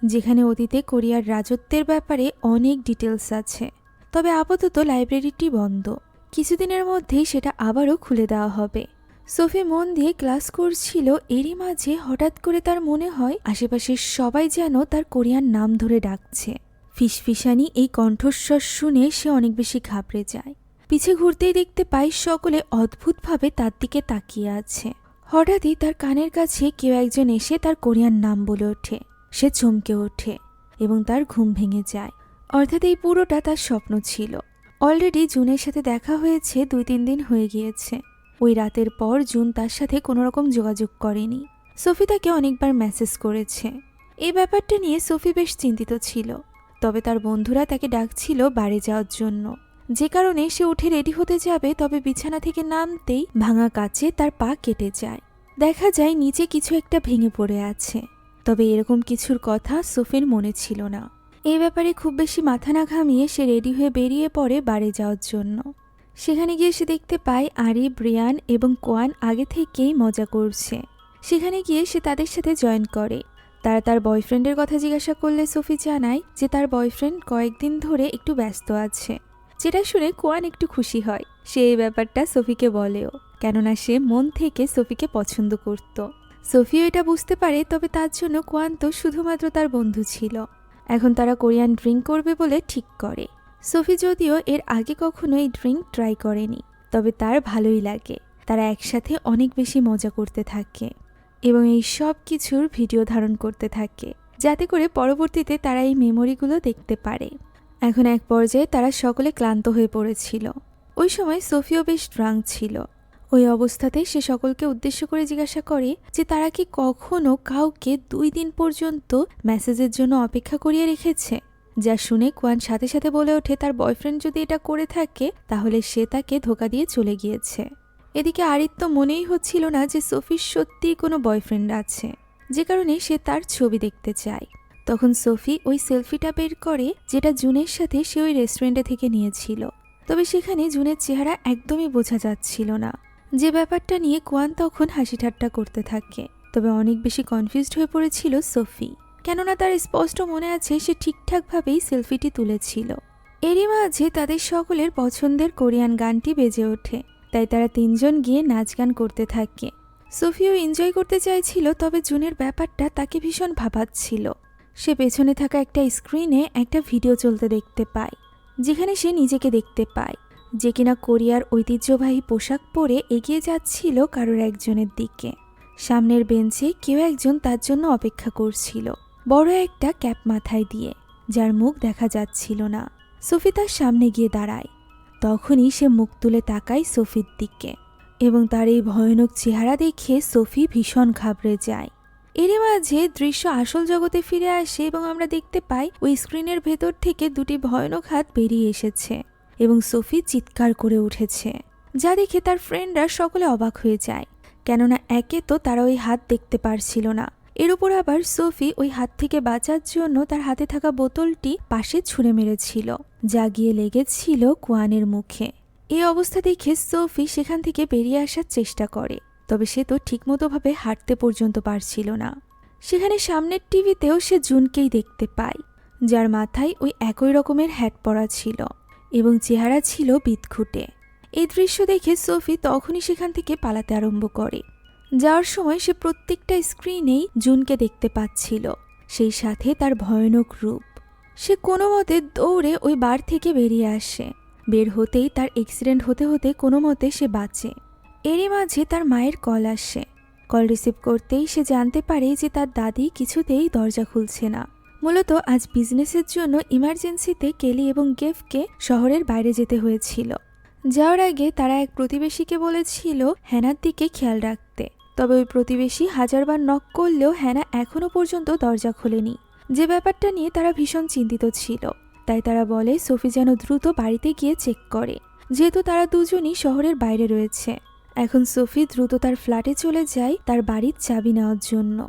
যেখানে অতীতে কোরিয়ার রাজত্বের ব্যাপারে অনেক ডিটেলস আছে। তবে আপাতত লাইব্রেরিটি বন্ধ, কিছুদিনের মধ্যেই সেটা আবারও খুলে দেওয়া হবে। সোফি মন দিয়ে ক্লাস করছিল, এরই মাঝে হঠাৎ করে তার মনে হয় আশেপাশের সবাই যেন তার কোরিয়ান নাম ধরে ডাকছে। ফিসফিসানি এই কণ্ঠস্বর শুনে সে অনেক বেশি ঘাবড়ে যায়। পিছে ঘুরতেই দেখতে পায় সকলে অদ্ভুতভাবে তার দিকে তাকিয়ে আছে। হঠাৎই তার কানের কাছে কেউ একজন এসে তার কোরিয়ান নাম বলে ওঠে। সে চমকে ওঠে এবং তার ঘুম ভেঙে যায়। অর্থাৎ এই পুরোটা তার স্বপ্ন ছিল। অলরেডি জুনের সাথে দেখা হয়েছে 2-3 দিন হয়ে গিয়েছে। ওই রাতের পর জুন তার সাথে কোনো রকম যোগাযোগ করেনি। সোফি তাকে অনেকবার মেসেজ করেছে। এই ব্যাপারটা নিয়ে সোফি বেশ চিন্তিত ছিল। তবে তার বন্ধুরা তাকে ডাকছিল বাড়ি যাওয়ার জন্য, যে কারণে সে উঠে রেডি হতে যাবে, তবে বিছানা থেকে নামতেই ভাঙা কাচে তার পা কেটে যায়। দেখা যায় নিচে কিছু একটা ভেঙে পড়ে আছে, তবে এরকম কিছুর কথা সোফির মনে ছিল না। এই ব্যাপারে খুব বেশি মাথা না ঘামিয়ে সে রেডি হয়ে বেরিয়ে পড়ে বাড়ি যাওয়ার জন্য। সেখানে গিয়ে সে দেখতে পায় আরি, ব্রিয়ান এবং কোয়ান আগে থেকেই মজা করছে। সেখানে গিয়ে সে তাদের সাথে জয়েন করে। তারা তার বয়ফ্রেন্ডের কথা জিজ্ঞাসা করলে সোফি জানায় যে তার বয়ফ্রেন্ড কয়েকদিন ধরে একটু ব্যস্ত আছে, যেটা শুনে কোয়ান একটু খুশি হয়। সে এই ব্যাপারটা সোফিকে বলেও, কেননা সে মন থেকে সোফিকে পছন্দ করত। সোফিও এটা বুঝতে পারে, তবে তার জন্য কোয়ান তো শুধুমাত্র তার বন্ধু ছিল। এখন তারা কোরিয়ান ড্রিঙ্ক করবে বলে ঠিক করে। সোফি যদিও এর আগে কখনো এই ড্রিঙ্ক ট্রাই করেনি, তবে তার ভালোই লাগে। তারা একসাথে অনেক বেশি মজা করতে থাকে এবং এই সব কিছুর ভিডিও ধারণ করতে থাকে, যাতে করে পরবর্তীতে তারা এই মেমোরিগুলো দেখতে পারে। এখন এক পর্যায়ে তারা সকলে ক্লান্ত হয়ে পড়েছিল। ওই সময় সোফিও বেশ ড্রাঙ্ক ছিল। ওই অবস্থাতে সে সকলকে উদ্দেশ্য করে জিজ্ঞাসা করে যে তারা কি কখনো কাউকে 2 দিন পর্যন্ত মেসেজের জন্য অপেক্ষা করিয়ে রেখেছে, যা শুনে কোয়ান সাথে সাথে বলে ওঠে তার বয়ফ্রেন্ড যদি এটা করে থাকে তাহলে সে তাকে ধোঁকা দিয়ে চলে গিয়েছে। এদিকে আরিত তো মনেই হচ্ছিল না যে সোফির সত্যিই কোনো বয়ফ্রেন্ড আছে, যে কারণে সে তার ছবি দেখতে চায়। তখন সোফি ওই সেলফিটা বের করে যেটা জুনের সাথে সে ওই রেস্টুরেন্টে থেকে নিয়েছিল, তবে সেখানে জুনের চেহারা একদমই বোঝা যাচ্ছিল না। যে ব্যাপারটা নিয়ে কোয়ান তখন হাসি ঠাট্টা করতে থাকে। তবে অনেক বেশি কনফিউজড হয়ে পড়েছিল সোফি, কেননা তার স্পষ্ট মনে আছে সে ঠিকঠাকভাবেই সেলফিটি তুলেছিল। এরই মাঝে তাদের সকলের পছন্দের কোরিয়ান গানটি বেজে ওঠে, তাই তারা তিনজন গিয়ে নাচ গান করতে থাকে। সোফিও এনজয় করতে চাইছিল, তবে জুনের ব্যাপারটা তাকে ভীষণ ভাবাচ্ছিল। সে পেছনে থাকা একটা স্ক্রিনে একটা ভিডিও চলতে দেখতে পায়, যেখানে সে নিজেকে দেখতে পায়, যে কিনা কোরিয়ার ঐতিহ্যবাহী পোশাক পরে এগিয়ে যাচ্ছিল কারোর একজনের দিকে। সামনের বেঞ্চে কেউ একজন তার জন্য অপেক্ষা করছিল, বড় একটা ক্যাপ মাথায় দিয়ে, যার মুখ দেখা যাচ্ছিল না। সোফি তার সামনে গিয়ে দাঁড়ায়। তখনই সে মুখ তুলে তাকায় সোফির দিকে, এবং তার এই ভয়ানক চেহারা দেখে সোফি ভীষণ ঘাবড়ে যায়। এর মাঝে দৃশ্য আসল জগতে ফিরে আসে এবং আমরা দেখতে পাই ওই স্ক্রিনের ভেতর থেকে দুটি ভয়ানক হাত বেরিয়ে এসেছে এবং সোফি চিৎকার করে উঠেছে, যা দেখে তার ফ্রেন্ডরা সকলে অবাক হয়ে যায়, কেননা একে তো তারা ওই হাত দেখতে পারছিল না, এর উপর আবার সোফি ওই হাত থেকে বাঁচার জন্য তার হাতে থাকা বোতলটি পাশে ছুঁড়ে মেরেছিল, যা গিয়ে লেগেছিল কোয়ানের মুখে। এই অবস্থা দেখে সোফি সেখান থেকে বেরিয়ে আসার চেষ্টা করে, তবে সে তো ঠিকমতোভাবে হাঁটতে পর্যন্ত পারছিল না। সেখানে সামনের টিভিতেও সে জুনকেই দেখতে পায়, যার মাথায় ওই একই রকমের হ্যাট পরা ছিল এবং চেহারা ছিল বিদঘুটে। এই দৃশ্য দেখে সোফি তখনই সেখান থেকে পালাতে আরম্ভ করে। যাওয়ার সময় সে প্রত্যেকটা স্ক্রিনেই জুনকে দেখতে পাচ্ছিল, সেই সাথে তার ভয়ানক রূপ। সে কোনো মতে দৌড়ে ওই বার থেকে বেরিয়ে আসে। বের হতেই তার অ্যাক্সিডেন্ট হতে হতে কোনো মতে সে বাঁচে। এরই মাঝে তার মায়ের কল আসে। কল রিসিভ করতেই সে জানতে পারে যে তার দাদি কিছুতেই দরজা খুলছে না। মূলত আজ বিজনেসের জন্য ইমার্জেন্সিতে কেলি এবং গেফকে শহরের বাইরে যেতে হয়েছিল। যাওয়ার আগে তারা এক প্রতিবেশীকে বলেছিল হ্যানার দিকে খেয়াল রাখতে, তবে ওই প্রতিবেশী হাজারবার নক করলেও হ্যানা এখনও পর্যন্ত দরজা খোলেনি। যে ব্যাপারটা নিয়ে তারা ভীষণ চিন্তিত ছিল, তাই তারা বলে সোফি যেন দ্রুত বাড়িতে গিয়ে চেক করে, যেহেতু তারা দুজনই শহরের বাইরে রয়েছে। এখন সোফি দ্রুত তার ফ্ল্যাটে চলে যায় তার বাড়ির চাবি নেওয়ার জন্য।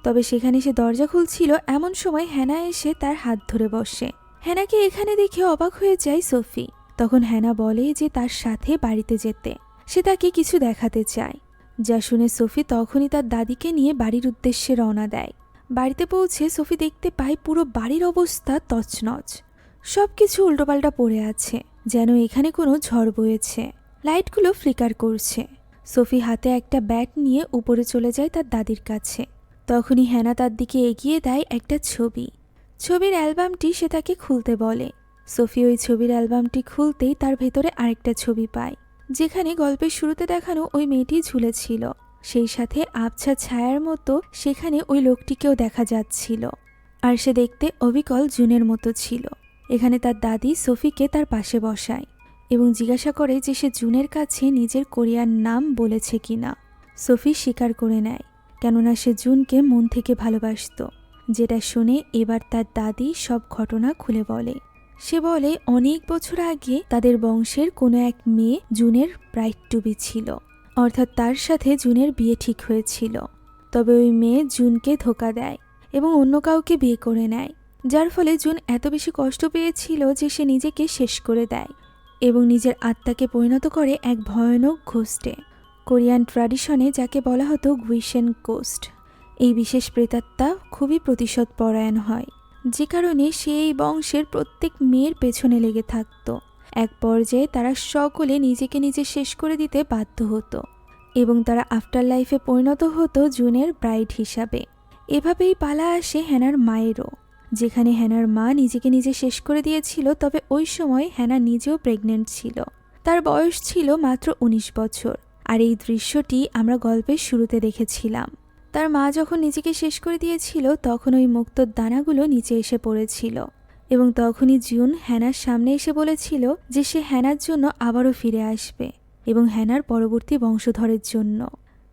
তবে সেখানে সে দরজা খুলছিল, এমন সময় হ্যানা এসে তার হাত ধরে বসে। হ্যানাকে এখানে দেখে অবাক হয়ে যায় সোফি। তখন হ্যানা বলে যে তার সাথে বাড়িতে যেতে, সে তাকে কিছু দেখাতে চায়। যা শুনে সোফি তখনই তার দাদিকে নিয়ে বাড়ির উদ্দেশ্যে রওনা দেয়। বাড়িতে পৌঁছে সোফি দেখতে পায় পুরো বাড়ির অবস্থা তছনছ, সবকিছু উল্টোপাল্টা পড়ে আছে, যেন এখানে কোনো ঝড় বয়েছে। লাইটগুলো ফ্লিকার করছে। সোফি হাতে একটা ব্যাট নিয়ে উপরে চলে যায় তার দাদির কাছে। তখনই হ্যানা তার দিকে এগিয়ে দেয় একটা ছবি। ছবির অ্যালবামটি সে তাকে খুলতে বলে। সোফি ওই ছবির অ্যালবামটি খুলতেই তার ভেতরে আরেকটা ছবি পায়, যেখানে গল্পের শুরুতে দেখানো ওই মেয়েটি ঝুলেছিল, সেই সাথে আবছা ছায়ার মতো সেখানে ওই লোকটিকেও দেখা যাচ্ছিল। আর সে দেখতে অবিকল জুনের মতো ছিল। এখানে তার দাদি সোফিকে তার পাশে বসায় এবং জিজ্ঞাসা করে যে সে জুনের কাছে নিজের কোরিয়ান নাম বলেছে কিনা। সোফি স্বীকার করে নেয়, কেননা সে জুনকে মন থেকে ভালোবাসত। যেটা শুনে এবার তার দাদি সব ঘটনা খুলে বলে। সে বলে অনেক বছর আগে তাদের বংশের কোনো এক মেয়ে জুনের ব্রাইড টু বি ছিল, অর্থাৎ তার সাথে জুনের বিয়ে ঠিক হয়েছিল। তবে ওই মেয়ে জুনকে ধোঁকা দেয় এবং অন্য কাউকে বিয়ে করে নেয়, যার ফলে জুন এত বেশি কষ্ট পেয়েছিল যে সে নিজেকে শেষ করে দেয় এবং নিজের আত্মাকে পরিণত করে এক ভয়ানক ঘোস্টে। কোরিয়ান ট্র্যাডিশনে যাকে বলা হতো গুইশেন গোস্ট। এই বিশেষ প্রেতাত্মা খুবই প্রতিশোধ পরায়ণ হয়, যে কারণে সে এই বংশের প্রত্যেক মেয়ের পেছনে লেগে থাকত। এক পর্যায়ে তারা সকলে নিজেকে নিজে শেষ করে দিতে বাধ্য হতো এবং তারা আফটার লাইফে পরিণত হতো জুনের ব্রাইড হিসাবে। এভাবেই পালা আসে হ্যানার মায়েরও, যেখানে হ্যানার মা নিজেকে নিজে শেষ করে দিয়েছিল। তবে ওই সময় হ্যানা নিজেও প্রেগনেন্ট ছিল। তার বয়স ছিল মাত্র 19 বছর। আর এই দৃশ্যটি আমরা গল্পের শুরুতে দেখেছিলাম। তার মা যখন নিজেকে শেষ করে দিয়েছিল তখন ওই মুক্তোর দানাগুলো নিচে এসে পড়েছিল এবং তখনই জুন হ্যানার সামনে এসে বলেছিল যে সে হ্যানার জন্য আবারও ফিরে আসবে এবং হ্যানার পরবর্তী বংশধরের জন্য।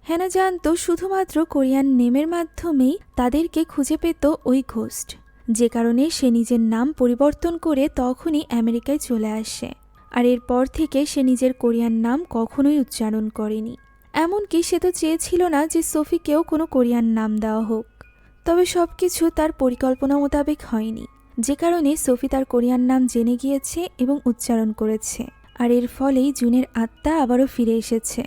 হ্যানা জানতো শুধুমাত্র কোরিয়ান নেমের মাধ্যমেই তাদেরকে খুঁজে পেত ওই ঘোস্ট, যে কারণে সে নিজের নাম পরিবর্তন করে তখনই আমেরিকায় চলে আসে। আর এরপর থেকে সে নিজের কোরিয়ান নাম কখনোই উচ্চারণ করেনি। এমনকি সে তো চেয়েছিল না যে সোফিকেও কোনো কোরিয়ান নাম দেওয়া হোক। তবে সবকিছু তার পরিকল্পনা মোতাবেক হয়নি, যে কারণে সোফি তার কোরিয়ান নাম জেনে গিয়েছে এবং উচ্চারণ করেছে। আর এর ফলেই জুনের আত্মা আবারও ফিরে এসেছে।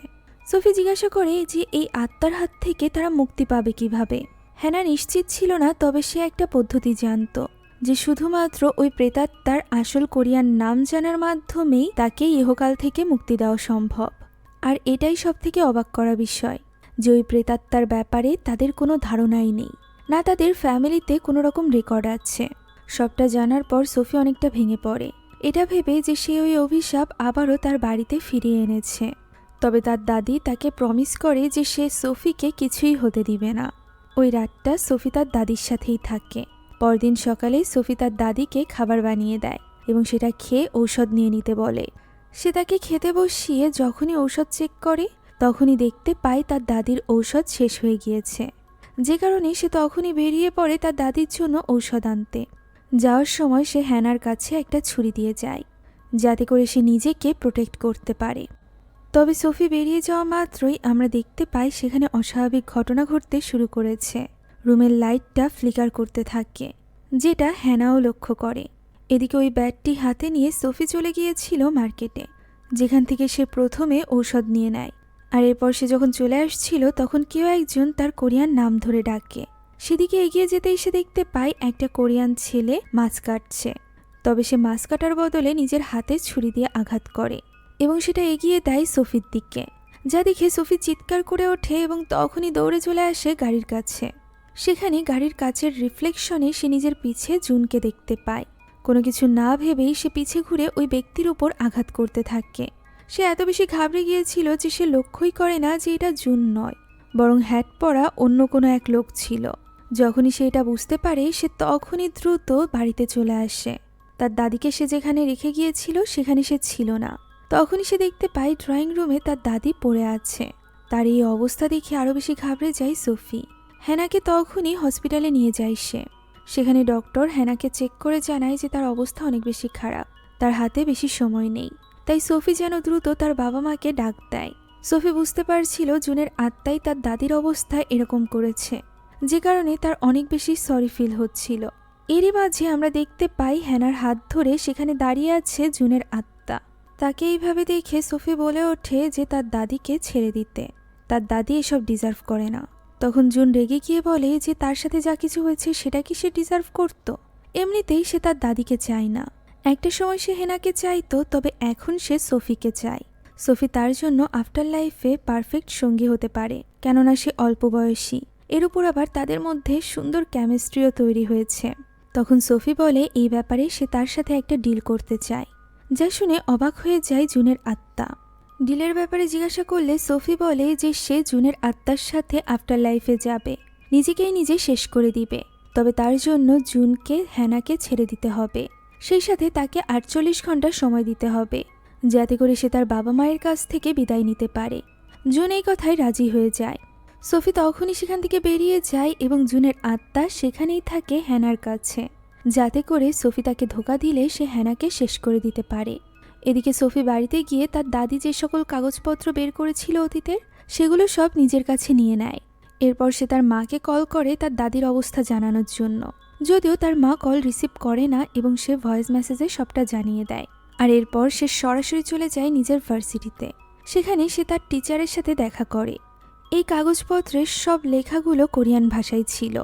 সোফি জিজ্ঞাসা করে যে এই আত্মার হাত থেকে তারা মুক্তি পাবে কিভাবে। হ্যানা নিশ্চিত ছিল না, তবে সে একটা পদ্ধতি জানত, যে শুধুমাত্র ওই প্রেতাত্মার আসল কোরিয়ান নাম জানার মাধ্যমেই তাকে ইহকাল থেকে মুক্তি দেওয়া সম্ভব। আর এটাই সবথেকে অবাক করা বিষয়, যে ওই প্রেতাত্মার ব্যাপারে তাদের কোনো ধারণাই নেই, না তাদের ফ্যামিলিতে কোনো রকম রেকর্ড আছে। সবটা জানার পর সোফি অনেকটা ভেঙে পড়ে, এটা ভেবে যে সে ওই অভিশাপ আবারও তার বাড়িতে ফিরিয়ে এনেছে। তবে তার দাদি তাকে প্রমিস করে যে সে সোফিকে কিছুই হতে দিবে না। ওই রাতটা সোফি তার দাদির সাথেই থাকে। পরদিন সকালে সোফি তার দাদিকে খাবার বানিয়ে দেয় এবং সেটা খেয়ে ঔষধ নিয়ে নিতে বলে। সে তাকে খেতে বসিয়ে যখনই ঔষধ চেক করে তখনই দেখতে পায় তার দাদির ঔষধ শেষ হয়ে গিয়েছে, যে কারণে সে তখনই বেরিয়ে পড়ে তার দাদির জন্য ঔষধ আনতে। যাওয়ার সময় সে হ্যানার কাছে একটা ছুরি দিয়ে যায়, যাতে করে সে নিজেকে প্রোটেক্ট করতে পারে। তবে সোফি বেরিয়ে যাওয়া মাত্রই আমরা দেখতে পাই সেখানে অস্বাভাবিক ঘটনা ঘটতে শুরু করেছে। রুমের লাইটটা ফ্লিকার করতে থাকে, যেটা হ্যানাও লক্ষ্য করে। এদিকে ওই ব্যাগটি হাতে নিয়ে সোফি চলে গিয়েছিল মার্কেটে, যেখান থেকে সে প্রথমে ঔষধ নিয়ে নেয়। আর এরপর সে যখন চলে আসছিল তখন কেউ একজন তার কোরিয়ান নাম ধরে ডাকে। সেদিকে এগিয়ে যেতেই সে দেখতে পায় একটা কোরিয়ান ছেলে মাছ কাটছে। তবে সে মাছ কাটার বদলে নিজের হাতে ছুরি দিয়ে আঘাত করে এবং সেটা এগিয়ে দেয় সোফির দিকে, যা দেখে সোফি চিৎকার করে ওঠে এবং তখনই দৌড়ে চলে আসে গাড়ির কাছে। সেখানে গাড়ির কাচের রিফ্লেকশনে সে নিজের পিছে জুনকে দেখতে পায়। কোনো কিছু না ভেবেই সে পিছে ঘুরে ওই ব্যক্তির উপর আঘাত করতে থাকে। সে এত বেশি ঘাবড়ে গিয়েছিল যে সে লক্ষ্যই করে না যে এটা জুন নয়, বরং হ্যাট পরা অন্য কোনো এক লোক ছিল। যখনই সে এটা বুঝতে পারে সে তখনই দ্রুত বাড়িতে চলে আসে। তার দাদিকে সে যেখানে রেখে গিয়েছিল সেখানে সে ছিল না। তখনই সে দেখতে পায় ড্রয়িং রুমে তার দাদি পড়ে আছে। তার এই অবস্থা দেখে আরও বেশি ঘাবড়ে যায় সোফি। হ্যানাকে তখনই হসপিটালে নিয়ে যায় সে। সেখানে ডক্টর হ্যানাকে চেক করে জানায় যে তার অবস্থা অনেক বেশি খারাপ, তার হাতে বেশি সময় নেই। তাই সোফি যেন দ্রুত তার বাবা মাকে ডাক দেয়। সোফি বুঝতে পারছিল জুনের আত্মাই তার দাদির অবস্থা এরকম করেছে, যে কারণে তার অনেক বেশি সরি ফিল হচ্ছিল। এরই মাঝে আমরা দেখতে পাই হ্যানার হাত ধরে সেখানে দাঁড়িয়ে আছে জুনের আত্মা। তাকে এইভাবে দেখে সোফি বলে ওঠে যে তার দাদিকে ছেড়ে দিতে, তার দাদি এসব ডিজার্ভ করে না। তখন জুন রেগে গিয়ে বলে যে তার সাথে যা কিছু হয়েছে সেটা কি সে ডিজার্ভ করত? এমনিতেই সে তার দাদিকে চায় না। একটা সময় সে হেনাকে চাইতো, তবে এখন সে সোফিকে চায়। সোফি তার জন্য আফটার লাইফে পারফেক্ট সঙ্গী হতে পারে, কেননা সে অল্প বয়সী। এর উপর আবার তাদের মধ্যে সুন্দর কেমিস্ট্রিও তৈরি হয়েছে। তখন সোফি বলে এই ব্যাপারে সে তার সাথে একটা ডিল করতে চায়, যা শুনে অবাক হয়ে যায় জুনের আত্মা। ডিলের ব্যাপারে জিজ্ঞাসা করলে সোফি বলে যে সে জুনের আত্মার সাথে আফটার লাইফে যাবে, নিজেকেই নিজে শেষ করে দিবে। তবে তার জন্য জুনকে হ্যানাকে ছেড়ে দিতে হবে, সেই সাথে তাকে 48 ঘন্টা সময় দিতে হবে, যাতে করে সে তার বাবা মায়ের কাছ থেকে বিদায় নিতে পারে। জুন এই কথায় রাজি হয়ে যায়। সোফি তখনই সেখান থেকে বেরিয়ে যায় এবং জুনের আত্মা সেখানেই থাকে হ্যানার কাছে, যাতে করে সোফি তাকে ধোঁকা দিলে সে হ্যানাকে শেষ করে দিতে পারে। এদিকে সোফি বাড়িতে গিয়ে তার দাদি যে সকল কাগজপত্র বের করেছিল অতীতের, সেগুলো সব নিজের কাছে নিয়ে নেয়। এরপর সে তার মাকে কল করে তার দাদির অবস্থা জানানোর জন্য, যদিও তার মা কল রিসিভ করে না এবং সে ভয়েস মেসেজে সবটা জানিয়ে দেয়। আর এরপর সে সরাসরি চলে যায় নিজের ভার্সিটিতে। সেখানে সে তার টিচারের সাথে দেখা করে। এই কাগজপত্রের সব লেখাগুলো কোরিয়ান ভাষায় ছিল।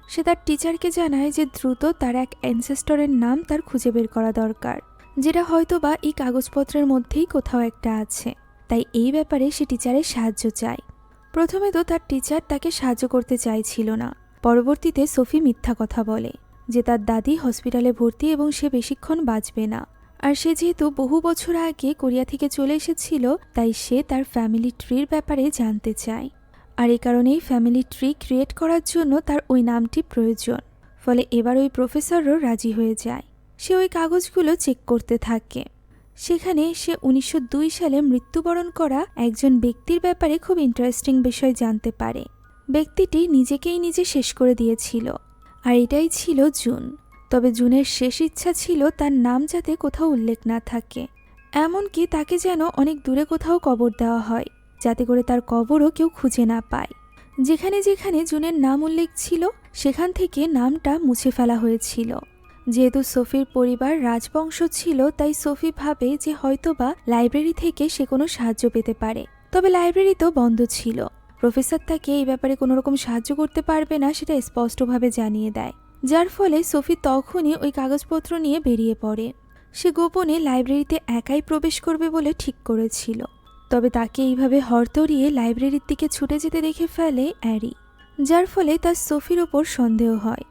সে তার টিচারকে জানায় যে দ্রুত তার এক অ্যানসেস্টরের নাম তার খুঁজে বের করা দরকার, যেটা হয়তো বা এই কাগজপত্রের মধ্যেই কোথাও একটা আছে। তাই এই ব্যাপারে সে টিচারের সাহায্য চায়। প্রথমে তো তার টিচার তাকে সাহায্য করতে চাইছিল না। পরবর্তীতে সোফি মিথ্যা কথা বলে যে তার দাদি হসপিটালে ভর্তি এবং সে বেশিক্ষণ বাঁচবে না। আর সে যেহেতু বহু বছর আগে কোরিয়া থেকে চলে এসেছিল, তাই সে তার ফ্যামিলি ট্রির ব্যাপারে জানতে চায়। আর এই কারণেই ফ্যামিলি ট্রি ক্রিয়েট করার জন্য তার ওই নামটি প্রয়োজন। ফলে এবার ওই প্রফেসরও রাজি হয়ে যায়। সে ওই কাগজগুলো চেক করতে থাকে। সেখানে সে 1902 সালে মৃত্যুবরণ করা একজন ব্যক্তির ব্যাপারে খুব ইন্টারেস্টিং বিষয় জানতে পারে। ব্যক্তিটি নিজেকেই নিজে শেষ করে দিয়েছিল, আর এটাই ছিল জুন। তবে জুনের শেষ ইচ্ছা ছিল তার নাম যাতে কোথাও উল্লেখ না থাকে, এমনকি তাকে যেন অনেক দূরে কোথাও কবর দেওয়া হয়, যাতে করে তার কবরও কেউ খুঁজে না পায়। যেখানে যেখানে জুনের নাম উল্লেখ ছিল সেখান থেকে নামটা মুছে ফেলা হয়েছিল, যেহেতু সোফির পরিবার রাজবংশ ছিল, তাই সোফি ভাবে যে হয়তোবা লাইব্রেরি থেকে সে কোনো সাহায্য পেতে পারে। তবে লাইব্রেরি তো বন্ধ ছিল। প্রফেসর তাকে এই ব্যাপারে কোনো রকম সাহায্য করতে পারবে না সেটা স্পষ্টভাবে জানিয়ে দেয়, যার ফলে সোফি তখনই ওই কাগজপত্র নিয়ে বেরিয়ে পড়ে। সে গোপনে লাইব্রেরিতে একাই প্রবেশ করবে বলে ঠিক করেছিল। তবে তাকে এইভাবে হরতড়িয়ে লাইব্রেরির দিকে ছুটে যেতে দেখে ফেলে অ্যারি, যার ফলে তার সোফির ওপর সন্দেহ হয়।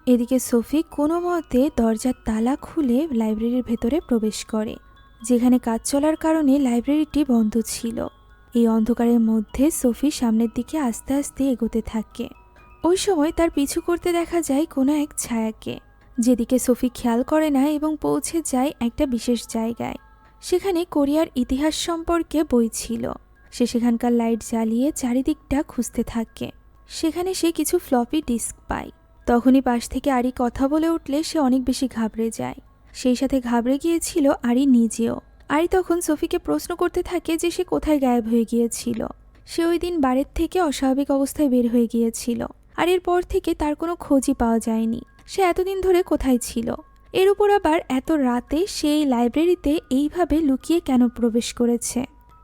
এদিকে সোফি কোনো মতে দরজার তালা খুলে লাইব্রেরির ভেতরে প্রবেশ করে, যেখানে কাজ চলার কারণে লাইব্রেরিটি বন্ধ ছিল। এই অন্ধকারের মধ্যে সোফি সামনের দিকে আস্তে আস্তে এগোতে থাকে। ওই সময় তার পিছু করতে দেখা যায় কোনো এক ছায়াকে, যেদিকে সোফি খেয়াল করে না এবং পৌঁছে যায় একটা বিশেষ জায়গায়। সেখানে কোরিয়ার ইতিহাস সম্পর্কে বই ছিল। সে সেখানকার লাইট জ্বালিয়ে চারিদিকটা খুঁজতে থাকে। সেখানে সে কিছু ফ্লপি ডিস্ক পায়। তখনই পাশ থেকে আরি কথা বলে উঠলে সে অনেক বেশি ঘাবড়ে যায়। সেই সাথে ঘাবড়ে গিয়েছিল আরি নিজেও। আরি তখন সোফিকে প্রশ্ন করতে থাকে যে সে কোথায় গায়েব হয়ে গিয়েছিল। সে ওই দিন বাড়ির থেকে অস্বাভাবিক অবস্থায় বের হয়ে গিয়েছিল, আর এরপর থেকে তার কোনো খোঁজই পাওয়া যায়নি। সে এতদিন ধরে কোথায় ছিল? এর উপর আবার এত রাতে সেই লাইব্রেরিতে এইভাবে লুকিয়ে কেন প্রবেশ করেছে?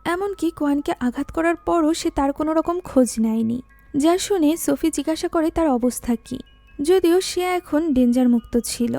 এমনকি কোয়ানকে আঘাত করার পরও সে তার কোনো রকম খোঁজ নেয়নি। যা শুনে সোফি জিজ্ঞাসা করে তার অবস্থা কী, যদিও সে এখন ডেঞ্জার মুক্ত ছিল।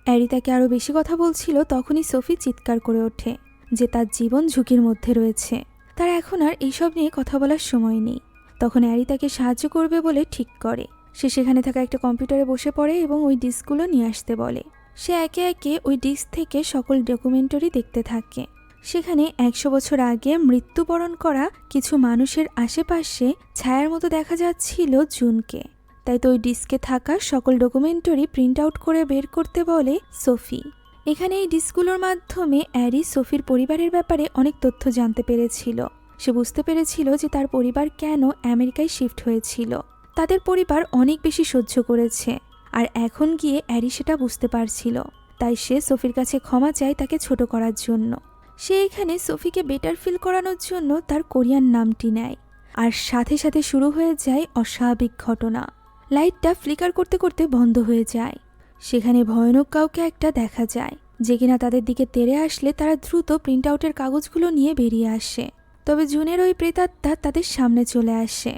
অ্যারি তাকে আরও বেশি কথা বলছিল, তখনই সোফি চিৎকার করে ওঠে যে তার জীবন ঝুঁকির মধ্যে রয়েছে। তার এখন আর এইসব নিয়ে কথা বলার সময় নেই। তখন অ্যারি তাকে সাহায্য করবে বলে ঠিক করে। সে সেখানে থাকা একটা কম্পিউটারে বসে পড়ে এবং ওই ডিস্কগুলো নিয়ে আসতে বলে। সে একে একে ওই ডিস্ক থেকে সকল ডকুমেন্টারি দেখতে থাকে। সেখানে 100 বছর আগে মৃত্যুবরণ করা কিছু মানুষের আশেপাশে ছায়ার মতো দেখা যাচ্ছিল জুনকে। তাই তো ওই ডিস্কে থাকা সকল ডকুমেন্টারি প্রিন্ট আউট করে বের করতে বলে সোফি। এখানে এই ডিস্কগুলোর মাধ্যমে অ্যারি সোফির পরিবারের ব্যাপারে অনেক তথ্য জানতে পেরেছিল। সে বুঝতে পেরেছিল যে তার পরিবার কেন আমেরিকায় শিফট হয়েছিল। তাদের পরিবার অনেক বেশি সহ্য করেছে, আর এখন গিয়ে অ্যারি সেটা বুঝতে পারছিল। তাই সে সোফির কাছে ক্ষমা চায় তাকে ছোট করার জন্য। সে এখানে সোফিকে বেটার ফিল করানোর জন্য তার কোরিয়ান নামটি নেয়, আর সাথে সাথে শুরু হয়ে যায় অস্বাভাবিক ঘটনা। লাইটটা ফ্লিকার করতে করতে বন্ধ হয়ে যায়। সেখানে ভয়ানক কাউকে একটা দেখা যায়, যে কিনা তাদের দিকে তেড়ে আসলে তারা দ্রুত প্রিন্ট আউটের কাগজগুলো নিয়ে বেরিয়ে আসে। তবে জুনের ওই প্রেতাত্মা তাদের সামনে চলে আসে।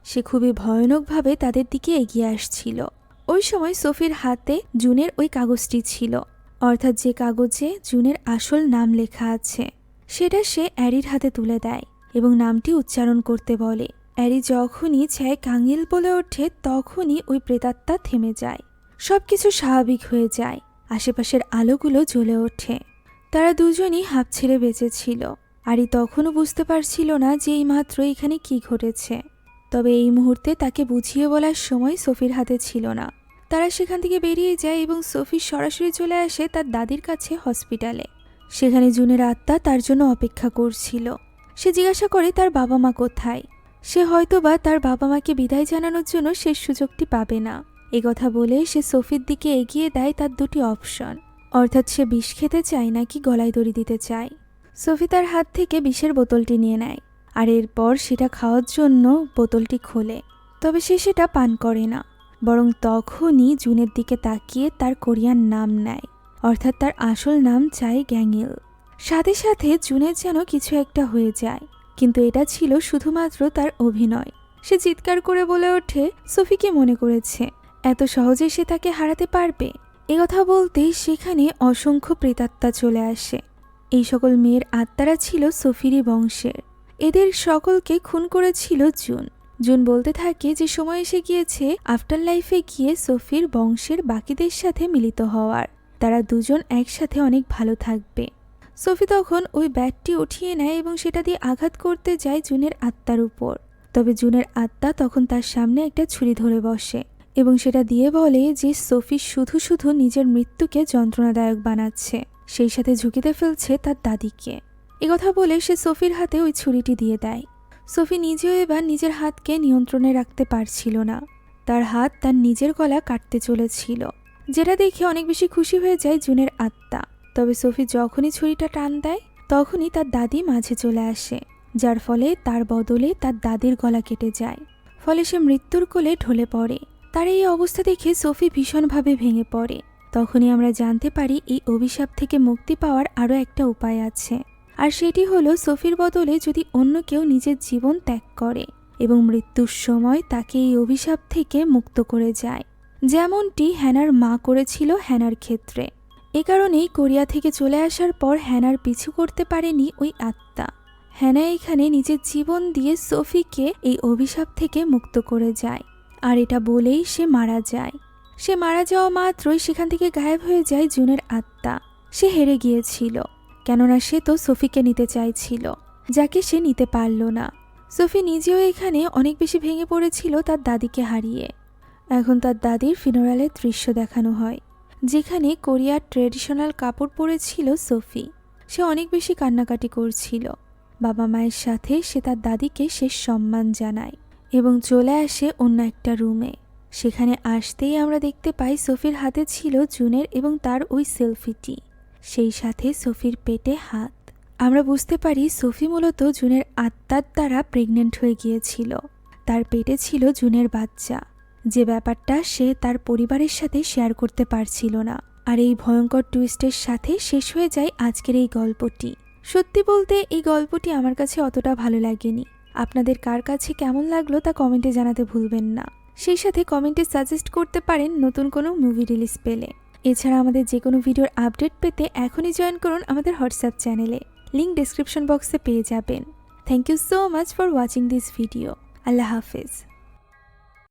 সে খুবই ভয়ানকভাবে তাদের দিকে এগিয়ে আসছিল। ওই সময় সোফির হাতে জুনের ওই কাগজটি ছিল, অর্থাৎ যে কাগজে জুনের আসল নাম লেখা আছে। সেটা সে অ্যারির হাতে তুলে দেয় এবং নামটি উচ্চারণ করতে বলে। অ্যারি যখনই ছায় কাঙিল বলে ওঠে, তখনই ওই প্রেতাত্মা থেমে যায়। সবকিছু স্বাভাবিক হয়ে যায়। আশেপাশের আলোগুলো জ্বলে ওঠে। তারা দুজনই হাঁপ ছেড়ে বেঁচেছিল। আরি তখনও বুঝতে পারছিল না যে এইমাত্র এখানে কি ঘটেছে। তবে এই মুহূর্তে তাকে বুঝিয়ে বলার সময় সোফির হাতে ছিল না। তারা সেখান থেকে বেরিয়ে যায় এবং সোফি সরাসরি চলে আসে তার দাদির কাছে হসপিটালে। সেখানে জুনের আত্মা তার জন্য অপেক্ষা করছিল। সে জিজ্ঞাসা করে তার বাবা মা কোথায়। সে হয়তোবা তার বাবা মাকে বিদায় জানানোর জন্য শেষ সুযোগটি পাবে না। এই কথা বলে সে সোফির দিকে এগিয়ে দেয় তার দুটি অপশন, অর্থাৎ সে বিষ খেতে চায় নাকি গলায় দড়ি দিতে চায়। সোফি তার হাত থেকে বিষের বোতলটি নিয়ে নেয়, আর এরপর সেটা খাওয়ার জন্য বোতলটি খোলে। তবে সে সেটা পান করে না, বরং তখনই জুনের দিকে তাকিয়ে তার কোরিয়ান নাম নেয়, অর্থাৎ তার আসল নাম চাই গ্যাঙিল। সাথে সাথে জুনের যেন কিছু একটা হয়ে যায়, কিন্তু এটা ছিল শুধুমাত্র তার অভিনয়। সে চিৎকার করে বলে ওঠে সোফিকে মনে করেছে এত সহজে সে তাকে হারাতে পারবে। এ কথা বলতেই সেখানে অসংখ্য প্রেতাত্মা চলে আসে। এই সকল মেয়ের আত্মারা ছিল সোফিরই বংশের। এদের সকলকে খুন করেছিল জুন। জুন বলতে থাকে যে সময় এসে গিয়েছে আফটার লাইফে গিয়ে সোফির বংশের বাকিদের সাথে মিলিত হওয়ার। তারা দুজন একসাথে অনেক ভালো থাকবে। সোফি তখন ওই ব্যাটটি উঠিয়ে নেয় এবং সেটা দিয়ে আঘাত করতে যায় জুনের আত্মার উপর। তবে জুনের আত্মা তখন তার সামনে একটা ছুরি ধরে বসে এবং সেটা দিয়ে বলে যে সোফি শুধু শুধু নিজের মৃত্যুকে যন্ত্রণাদায়ক বানাচ্ছে, সেই সাথে ঝুঁকিতে ফেলছে তার দাদিকে। কথা বলে সে সোফির হাতে ওই ছুরিটি দিয়ে দেয়। সোফি নিজেও এবার নিজের হাতকে নিয়ন্ত্রণে রাখতে পারছিল না। তার হাত তার নিজের গলা কাটতে চলেছিল, যেটা দেখে অনেক বেশি খুশি হয়ে যায় জুনের আত্মা। তবে সোফি যখনই ছুরিটা টান দেয়, তখনই তার দাদি মাঝে চলে আসে, যার ফলে তার বদলে তার দাদির গলা কেটে যায়। ফলে সে মৃত্যুর কোলে ঢলে পড়ে। তার এই অবস্থা দেখে সোফি ভীষণভাবে ভেঙে পড়ে। তখনই আমরা জানতে পারি এই অভিশাপ থেকে মুক্তি পাওয়ার আরও একটা উপায় আছে, আর সেটি হলো সোফির বদলে যদি অন্য কেউ নিজের জীবন ত্যাগ করে এবং মৃত্যুর সময় তাকে এই অভিশাপ থেকে মুক্ত করে যায়, যেমনটি হ্যানার মা করেছিল হ্যানার ক্ষেত্রে। এ কারণেই কোরিয়া থেকে চলে আসার পর হ্যানার পিছু করতে পারেনি ওই আত্মা। হ্যানা এখানে নিজের জীবন দিয়ে সোফিকে এই অভিশাপ থেকে মুক্ত করে যায়, আর এটা বলেই সে মারা যায়। সে মারা যাওয়া মাত্রই সেখান থেকে গায়েব হয়ে যায় জুনের আত্মা। সে হেরে গিয়েছিল, কেননা সে তো সোফিকে নিতে চাইছিল, যাকে সে নিতে পারল না। সোফি নিজেও এখানে অনেক বেশি ভেঙে পড়েছিল তার দাদিকে হারিয়ে। এখন তার দাদির ফিনারালের দৃশ্য দেখানো হয়, যেখানে কোরিয়ার ট্রেডিশনাল কাপড় পরেছিল সোফি। সে অনেক বেশি কান্নাকাটি করছিল। বাবা মায়ের সাথে সে তার দাদিকে শেষ সম্মান জানায় এবং চলে আসে অন্য একটা রুমে। সেখানে আসতেই আমরা দেখতে পাই সোফির হাতে ছিল জুনের এবং তার ওই সেলফিটি, সেই সাথে সোফির পেটে হাত। আমরা বুঝতে পারি সোফি মূলত জুনের আত্মার দ্বারা প্রেগনেন্ট হয়ে গিয়েছিল। তার পেটে ছিল জুনের বাচ্চা, যে ব্যাপারটা সে তার পরিবারের সাথে শেয়ার করতে পারছিল না। আর এই ভয়ঙ্কর টুইস্টের সাথে শেষ হয়ে যায় আজকের এই গল্পটি। সত্যি বলতে এই গল্পটি আমার কাছে অতটা ভালো লাগেনি। আপনাদের কার কাছে কেমন লাগলো তা কমেন্টে জানাতে ভুলবেন না। সেই সাথে কমেন্টে সাজেস্ট করতে পারেন নতুন কোনো মুভি রিলিজ পেলে। এছাড়া আমাদের যে কোনো ভিডিওর আপডেট পেতে এখনই জয়েন করুন আমাদের হোয়াটসঅ্যাপ চ্যানেলে, লিঙ্ক ডেসক্রিপশন বক্সে পেয়ে যাবেন। Thank you so much for watching this video. আল্লাহ হাফেজ।